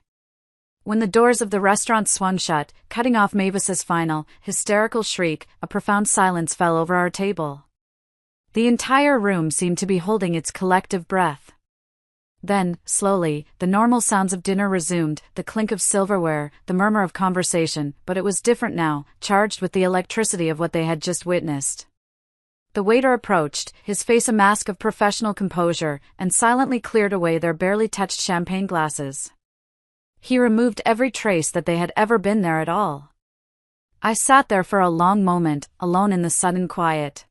When the doors of the restaurant swung shut, cutting off Mavis's final, hysterical shriek, a profound silence fell over our table. The entire room seemed to be holding its collective breath. Then, slowly, the normal sounds of dinner resumed, the clink of silverware, the murmur of conversation, but it was different now, charged with the electricity of what they had just witnessed. The waiter approached, his face a mask of professional composure, and silently cleared away their barely touched champagne glasses. He removed every trace that they had ever been there at all. I sat there for a long moment, alone in the sudden quiet.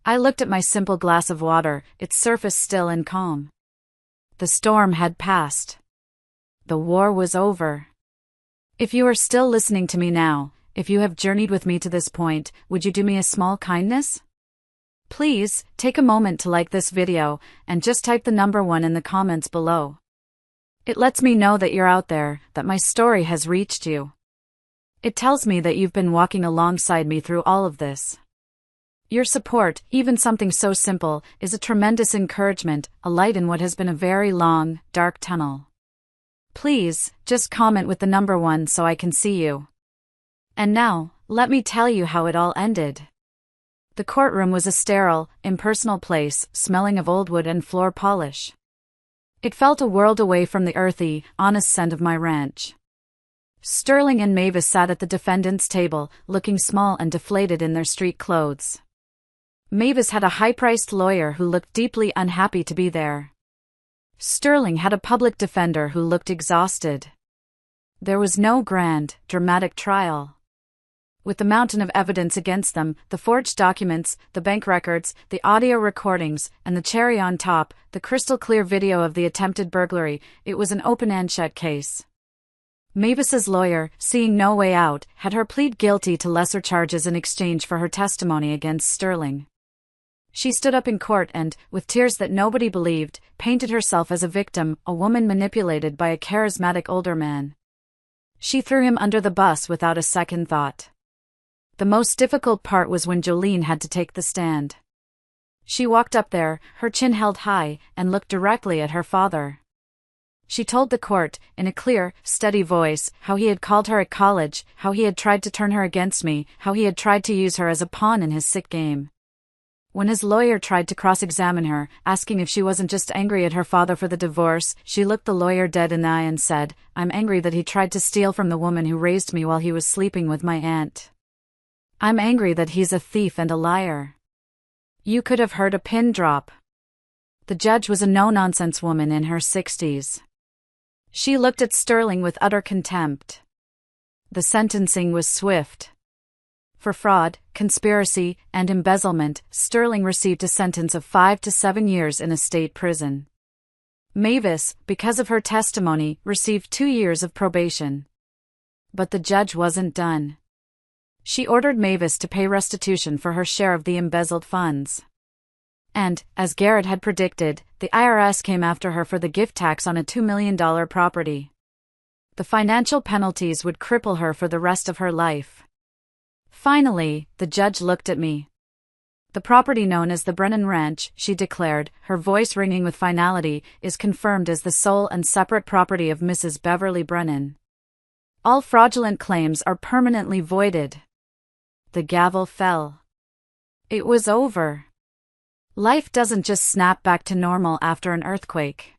I looked at my simple glass of water, its surface still and calm. The storm had passed. The war was over. If you are still listening to me now, if you have journeyed with me to this point, would you do me a small kindness? Please, take a moment to like this video, and just type the number 1 in the comments below. It lets me know that you're out there, that my story has reached you. It tells me that you've been walking alongside me through all of this. Your support, even something so simple, is a tremendous encouragement, a light in what has been a very long, dark tunnel. Please, just comment with the number 1 so I can see you. And now, let me tell you how it all ended. The courtroom was a sterile, impersonal place, smelling of old wood and floor polish. It felt a world away from the earthy, honest scent of my ranch. Sterling and Mavis sat at the defendant's table, looking small and deflated in their street clothes. Mavis had a high-priced lawyer who looked deeply unhappy to be there. Sterling had a public defender who looked exhausted. There was no grand, dramatic trial. With the mountain of evidence against them, the forged documents, the bank records, the audio recordings, and the cherry on top, the crystal-clear video of the attempted burglary, it was an open-and-shut case. Mavis's lawyer, seeing no way out, had her plead guilty to lesser charges in exchange for her testimony against Sterling. She stood up in court and, with tears that nobody believed, painted herself as a victim, a woman manipulated by a charismatic older man. She threw him under the bus without a second thought. The most difficult part was when Jolene had to take the stand. She walked up there, her chin held high, and looked directly at her father. She told the court, in a clear, steady voice, how he had called her at college, how he had tried to turn her against me, how he had tried to use her as a pawn in his sick game. When his lawyer tried to cross-examine her, asking if she wasn't just angry at her father for the divorce, she looked the lawyer dead in the eye and said, "I'm angry that he tried to steal from the woman who raised me while he was sleeping with my aunt. I'm angry that he's a thief and a liar." You could have heard a pin drop. The judge was a no-nonsense woman in her 60s. She looked at Sterling with utter contempt. The sentencing was swift. For fraud, conspiracy, and embezzlement, Sterling received a sentence of 5 to 7 years in a state prison. Mavis, because of her testimony, received 2 years of probation. But the judge wasn't done. She ordered Mavis to pay restitution for her share of the embezzled funds. And, as Garrett had predicted, the IRS came after her for the gift tax on a $2 million property. The financial penalties would cripple her for the rest of her life. Finally, the judge looked at me. "The property known as the Brennan Ranch," she declared, her voice ringing with finality, "is confirmed as the sole and separate property of Mrs. Beverly Brennan. All fraudulent claims are permanently voided." The gavel fell. It was over. Life doesn't just snap back to normal after an earthquake.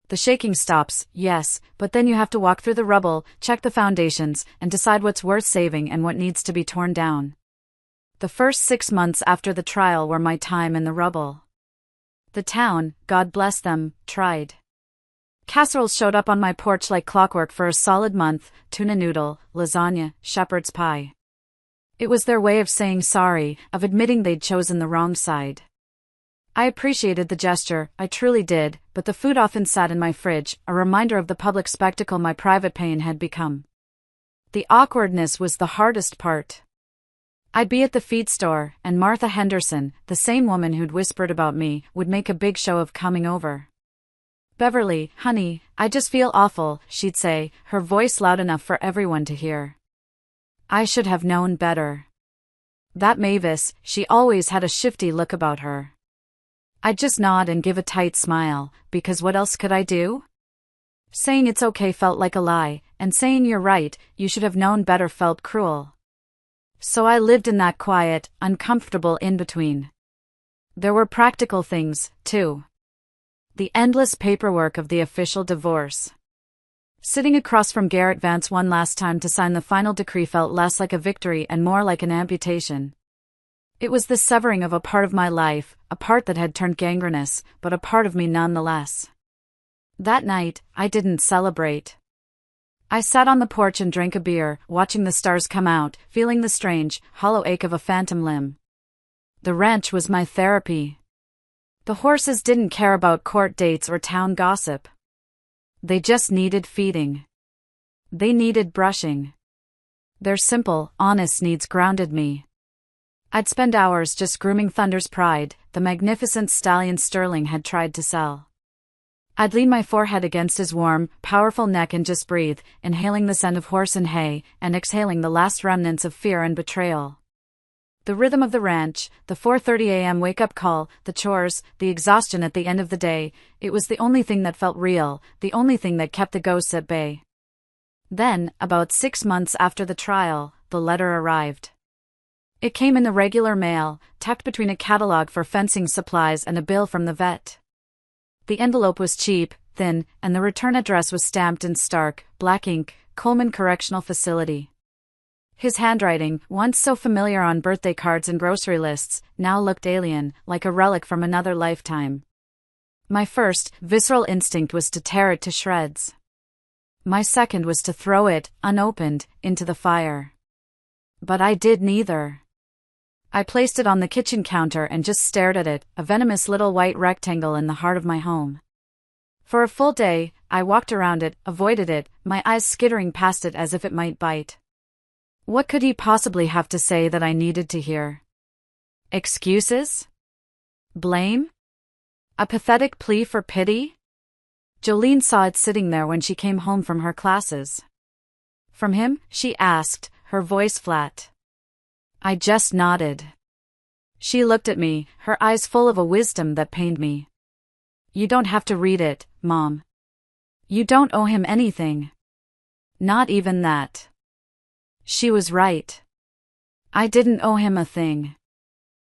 The shaking stops, yes, but then you have to walk through the rubble, check the foundations, and decide what's worth saving and what needs to be torn down. The first 6 months after the trial were my time in the rubble. The town, God bless them, tried. Casseroles showed up on my porch like clockwork for a solid month: tuna noodle, lasagna, shepherd's pie. It was their way of saying sorry, of admitting they'd chosen the wrong side. I appreciated the gesture, I truly did, but the food often sat in my fridge, a reminder of the public spectacle my private pain had become. The awkwardness was the hardest part. I'd be at the feed store, and Martha Henderson, the same woman who'd whispered about me, would make a big show of coming over. "Beverly, honey, I just feel awful," she'd say, her voice loud enough for everyone to hear. I should have known better. That Mavis, she always had a shifty look about her. I'd just nod and give a tight smile, because what else could I do? Saying it's okay felt like a lie, and saying you're right, you should have known better felt cruel. So I lived in that quiet, uncomfortable in-between. There were practical things, too. The endless paperwork of the official divorce. Sitting across from Garrett Vance one last time to sign the final decree felt less like a victory and more like an amputation. It was the severing of a part of my life, a part that had turned gangrenous, but a part of me nonetheless. That night, I didn't celebrate. I sat on the porch and drank a beer, watching the stars come out, feeling the strange, hollow ache of a phantom limb. The ranch was my therapy. The horses didn't care about court dates or town gossip. They just needed feeding. They needed brushing. Their simple, honest needs grounded me. I'd spend hours just grooming Thunder's Pride, the magnificent stallion Sterling had tried to sell. I'd lean my forehead against his warm, powerful neck and just breathe, inhaling the scent of horse and hay, and exhaling the last remnants of fear and betrayal. The rhythm of the ranch, the 4:30 a.m. wake-up call, the chores, the exhaustion at the end of the day, it was the only thing that felt real, the only thing that kept the ghosts at bay. Then, about 6 months after the trial, the letter arrived. It came in the regular mail, tucked between a catalog for fencing supplies and a bill from the vet. The envelope was cheap, thin, and the return address was stamped in stark, black ink, Coleman Correctional Facility. His handwriting, once so familiar on birthday cards and grocery lists, now looked alien, like a relic from another lifetime. My first, visceral instinct was to tear it to shreds. My second was to throw it, unopened, into the fire. But I did neither. I placed it on the kitchen counter and just stared at it, a venomous little white rectangle in the heart of my home. For a full day, I walked around it, avoided it, my eyes skittering past it as if it might bite. What could he possibly have to say that I needed to hear? Excuses? Blame? A pathetic plea for pity? Jolene saw it sitting there when she came home from her classes. From him, she asked, her voice flat. I just nodded. She looked at me, her eyes full of a wisdom that pained me. You don't have to read it, Mom. You don't owe him anything. Not even that. She was right. I didn't owe him a thing.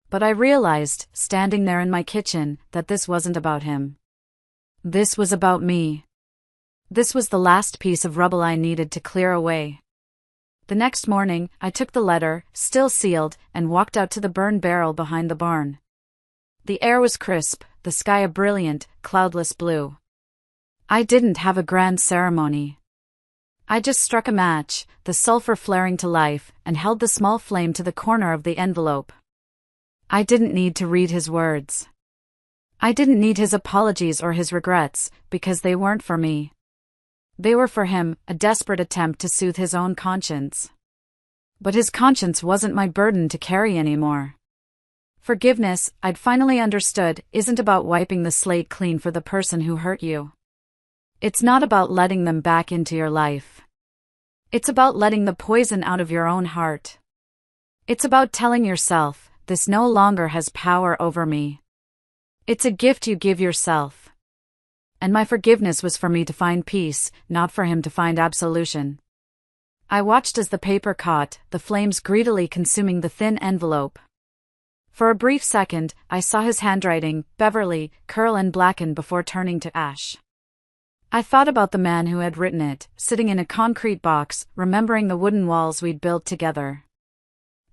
But I realized, standing there in my kitchen, that this wasn't about him. This was about me. This was the last piece of rubble I needed to clear away. The next morning, I took the letter, still sealed, and walked out to the burn barrel behind the barn. The air was crisp, the sky a brilliant, cloudless blue. I didn't have a grand ceremony. I just struck a match, the sulfur flaring to life, and held the small flame to the corner of the envelope. I didn't need to read his words. I didn't need his apologies or his regrets, because they weren't for me. They were for him, a desperate attempt to soothe his own conscience. But his conscience wasn't my burden to carry anymore. Forgiveness, I'd finally understood, isn't about wiping the slate clean for the person who hurt you. It's not about letting them back into your life. It's about letting the poison out of your own heart. It's about telling yourself, this no longer has power over me. It's a gift you give yourself. And my forgiveness was for me to find peace, not for him to find absolution. I watched as the paper caught, the flames greedily consuming the thin envelope. For a brief second, I saw his handwriting, Beverly, curl and blacken before turning to ash. I thought about the man who had written it, sitting in a concrete box, remembering the wooden walls we'd built together.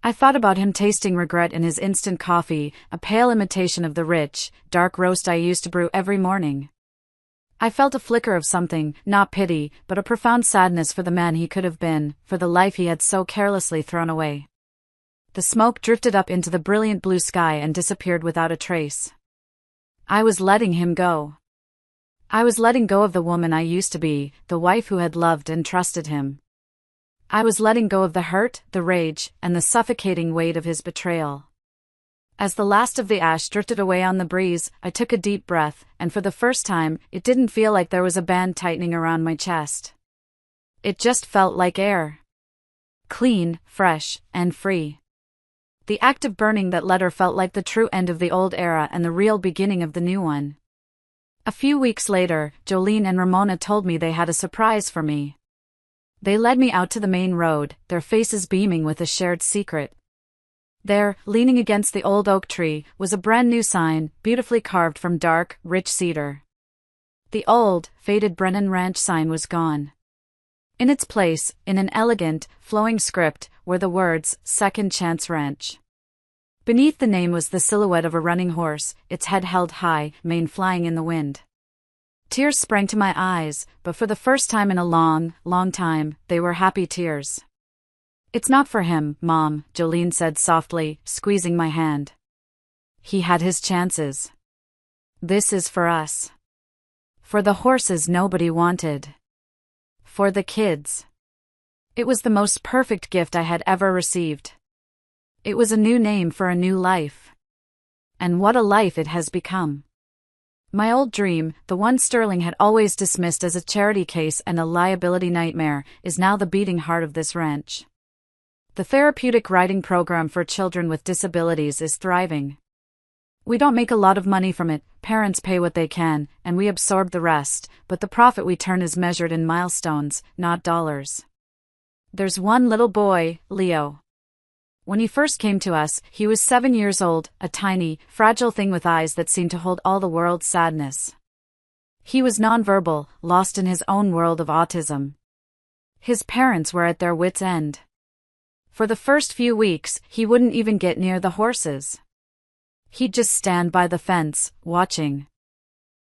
I thought about him tasting regret in his instant coffee, a pale imitation of the rich, dark roast I used to brew every morning. I felt a flicker of something, not pity, but a profound sadness for the man he could have been, for the life he had so carelessly thrown away. The smoke drifted up into the brilliant blue sky and disappeared without a trace. I was letting him go. I was letting go of the woman I used to be, the wife who had loved and trusted him. I was letting go of the hurt, the rage, and the suffocating weight of his betrayal. As the last of the ash drifted away on the breeze, I took a deep breath, and for the first time, it didn't feel like there was a band tightening around my chest. It just felt like air. Clean, fresh, and free. The act of burning that letter felt like the true end of the old era and the real beginning of the new one. A few weeks later, Jolene and Ramona told me they had a surprise for me. They led me out to the main road, their faces beaming with a shared secret. There, leaning against the old oak tree, was a brand-new sign, beautifully carved from dark, rich cedar. The old, faded Brennan Ranch sign was gone. In its place, in an elegant, flowing script, were the words, Second Chance Ranch. Beneath the name was the silhouette of a running horse, its head held high, mane flying in the wind. Tears sprang to my eyes, but for the first time in a long, long time, they were happy tears. "It's not for him, Mom," Jolene said softly, squeezing my hand. "He had his chances. This is for us. For the horses nobody wanted. For the kids." It was the most perfect gift I had ever received. It was a new name for a new life. And what a life it has become. My old dream, the one Sterling had always dismissed as a charity case and a liability nightmare, is now the beating heart of this ranch. The therapeutic riding program for children with disabilities is thriving. We don't make a lot of money from it, parents pay what they can, and we absorb the rest, but the profit we turn is measured in milestones, not dollars. There's one little boy, Leo. When he first came to us, he was 7 years old, a tiny, fragile thing with eyes that seemed to hold all the world's sadness. He was nonverbal, lost in his own world of autism. His parents were at their wits' end. For the first few weeks, he wouldn't even get near the horses. He'd just stand by the fence, watching.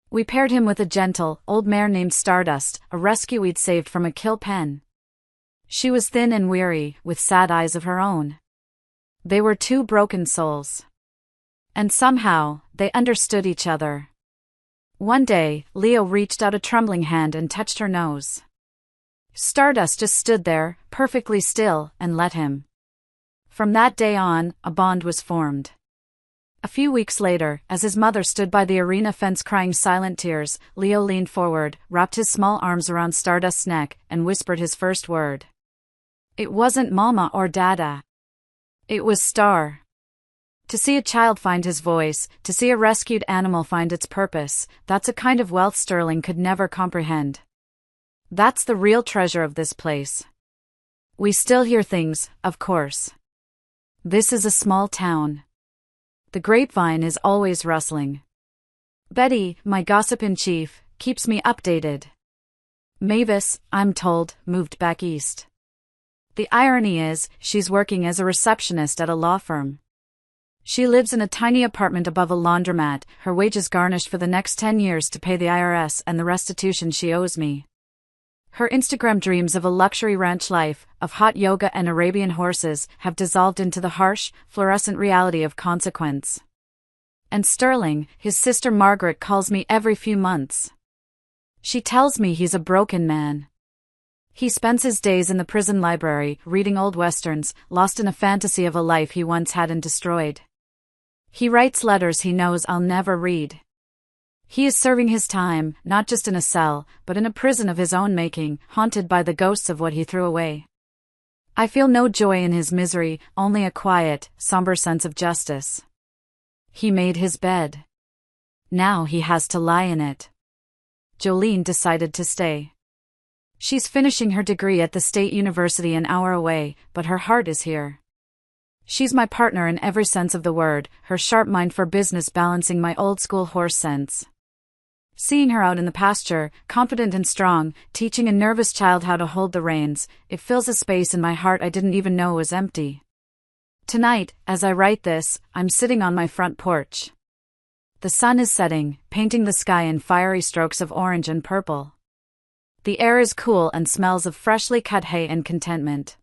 We paired him with a gentle, old mare named Stardust, a rescue we'd saved from a kill pen. She was thin and weary, with sad eyes of her own. They were two broken souls. And somehow, they understood each other. One day, Leo reached out a trembling hand and touched her nose. Stardust just stood there, perfectly still, and let him. From that day on, a bond was formed. A few weeks later, as his mother stood by the arena fence crying silent tears, Leo leaned forward, wrapped his small arms around Stardust's neck, and whispered his first word. It wasn't Mama or Dada. It was Star. To see a child find his voice, to see a rescued animal find its purpose, that's a kind of wealth Sterling could never comprehend. That's the real treasure of this place. We still hear things, of course. This is a small town. The grapevine is always rustling. Betty, my gossip-in-chief, keeps me updated. Mavis, I'm told, moved back east. The irony is, she's working as a receptionist at a law firm. She lives in a tiny apartment above a laundromat, her wages garnished for the next 10 years to pay the IRS and the restitution she owes me. Her Instagram dreams of a luxury ranch life, of hot yoga and Arabian horses, have dissolved into the harsh, fluorescent reality of consequence. And Sterling, his sister Margaret, calls me every few months. She tells me he's a broken man. He spends his days in the prison library, reading old westerns, lost in a fantasy of a life he once had and destroyed. He writes letters he knows I'll never read. He is serving his time, not just in a cell, but in a prison of his own making, haunted by the ghosts of what he threw away. I feel no joy in his misery, only a quiet, somber sense of justice. He made his bed. Now he has to lie in it. Jolene decided to stay. She's finishing her degree at the State University an hour away, but her heart is here. She's my partner in every sense of the word, her sharp mind for business balancing my old-school horse sense. Seeing her out in the pasture, confident and strong, teaching a nervous child how to hold the reins, it fills a space in my heart I didn't even know was empty. Tonight, as I write this, I'm sitting on my front porch. The sun is setting, painting the sky in fiery strokes of orange and purple. The air is cool and smells of freshly cut hay and contentment.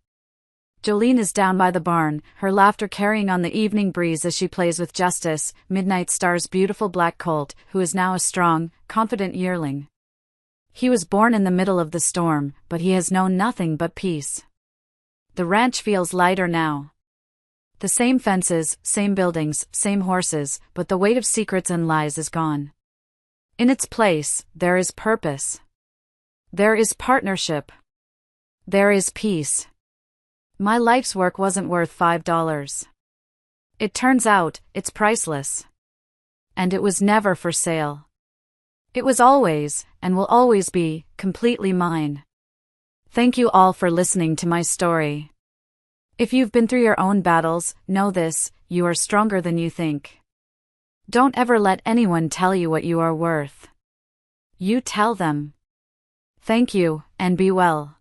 Jolene is down by the barn, her laughter carrying on the evening breeze as she plays with Justice, Midnight Star's beautiful black colt, who is now a strong, confident yearling. He was born in the middle of the storm, but he has known nothing but peace. The ranch feels lighter now. The same fences, same buildings, same horses, but the weight of secrets and lies is gone. In its place, there is purpose. There is partnership. There is peace. My life's work wasn't worth $5. It turns out, it's priceless. And it was never for sale. It was always, and will always be, completely mine. Thank you all for listening to my story. If you've been through your own battles, know this: you are stronger than you think. Don't ever let anyone tell you what you are worth. You tell them. Thank you, and be well.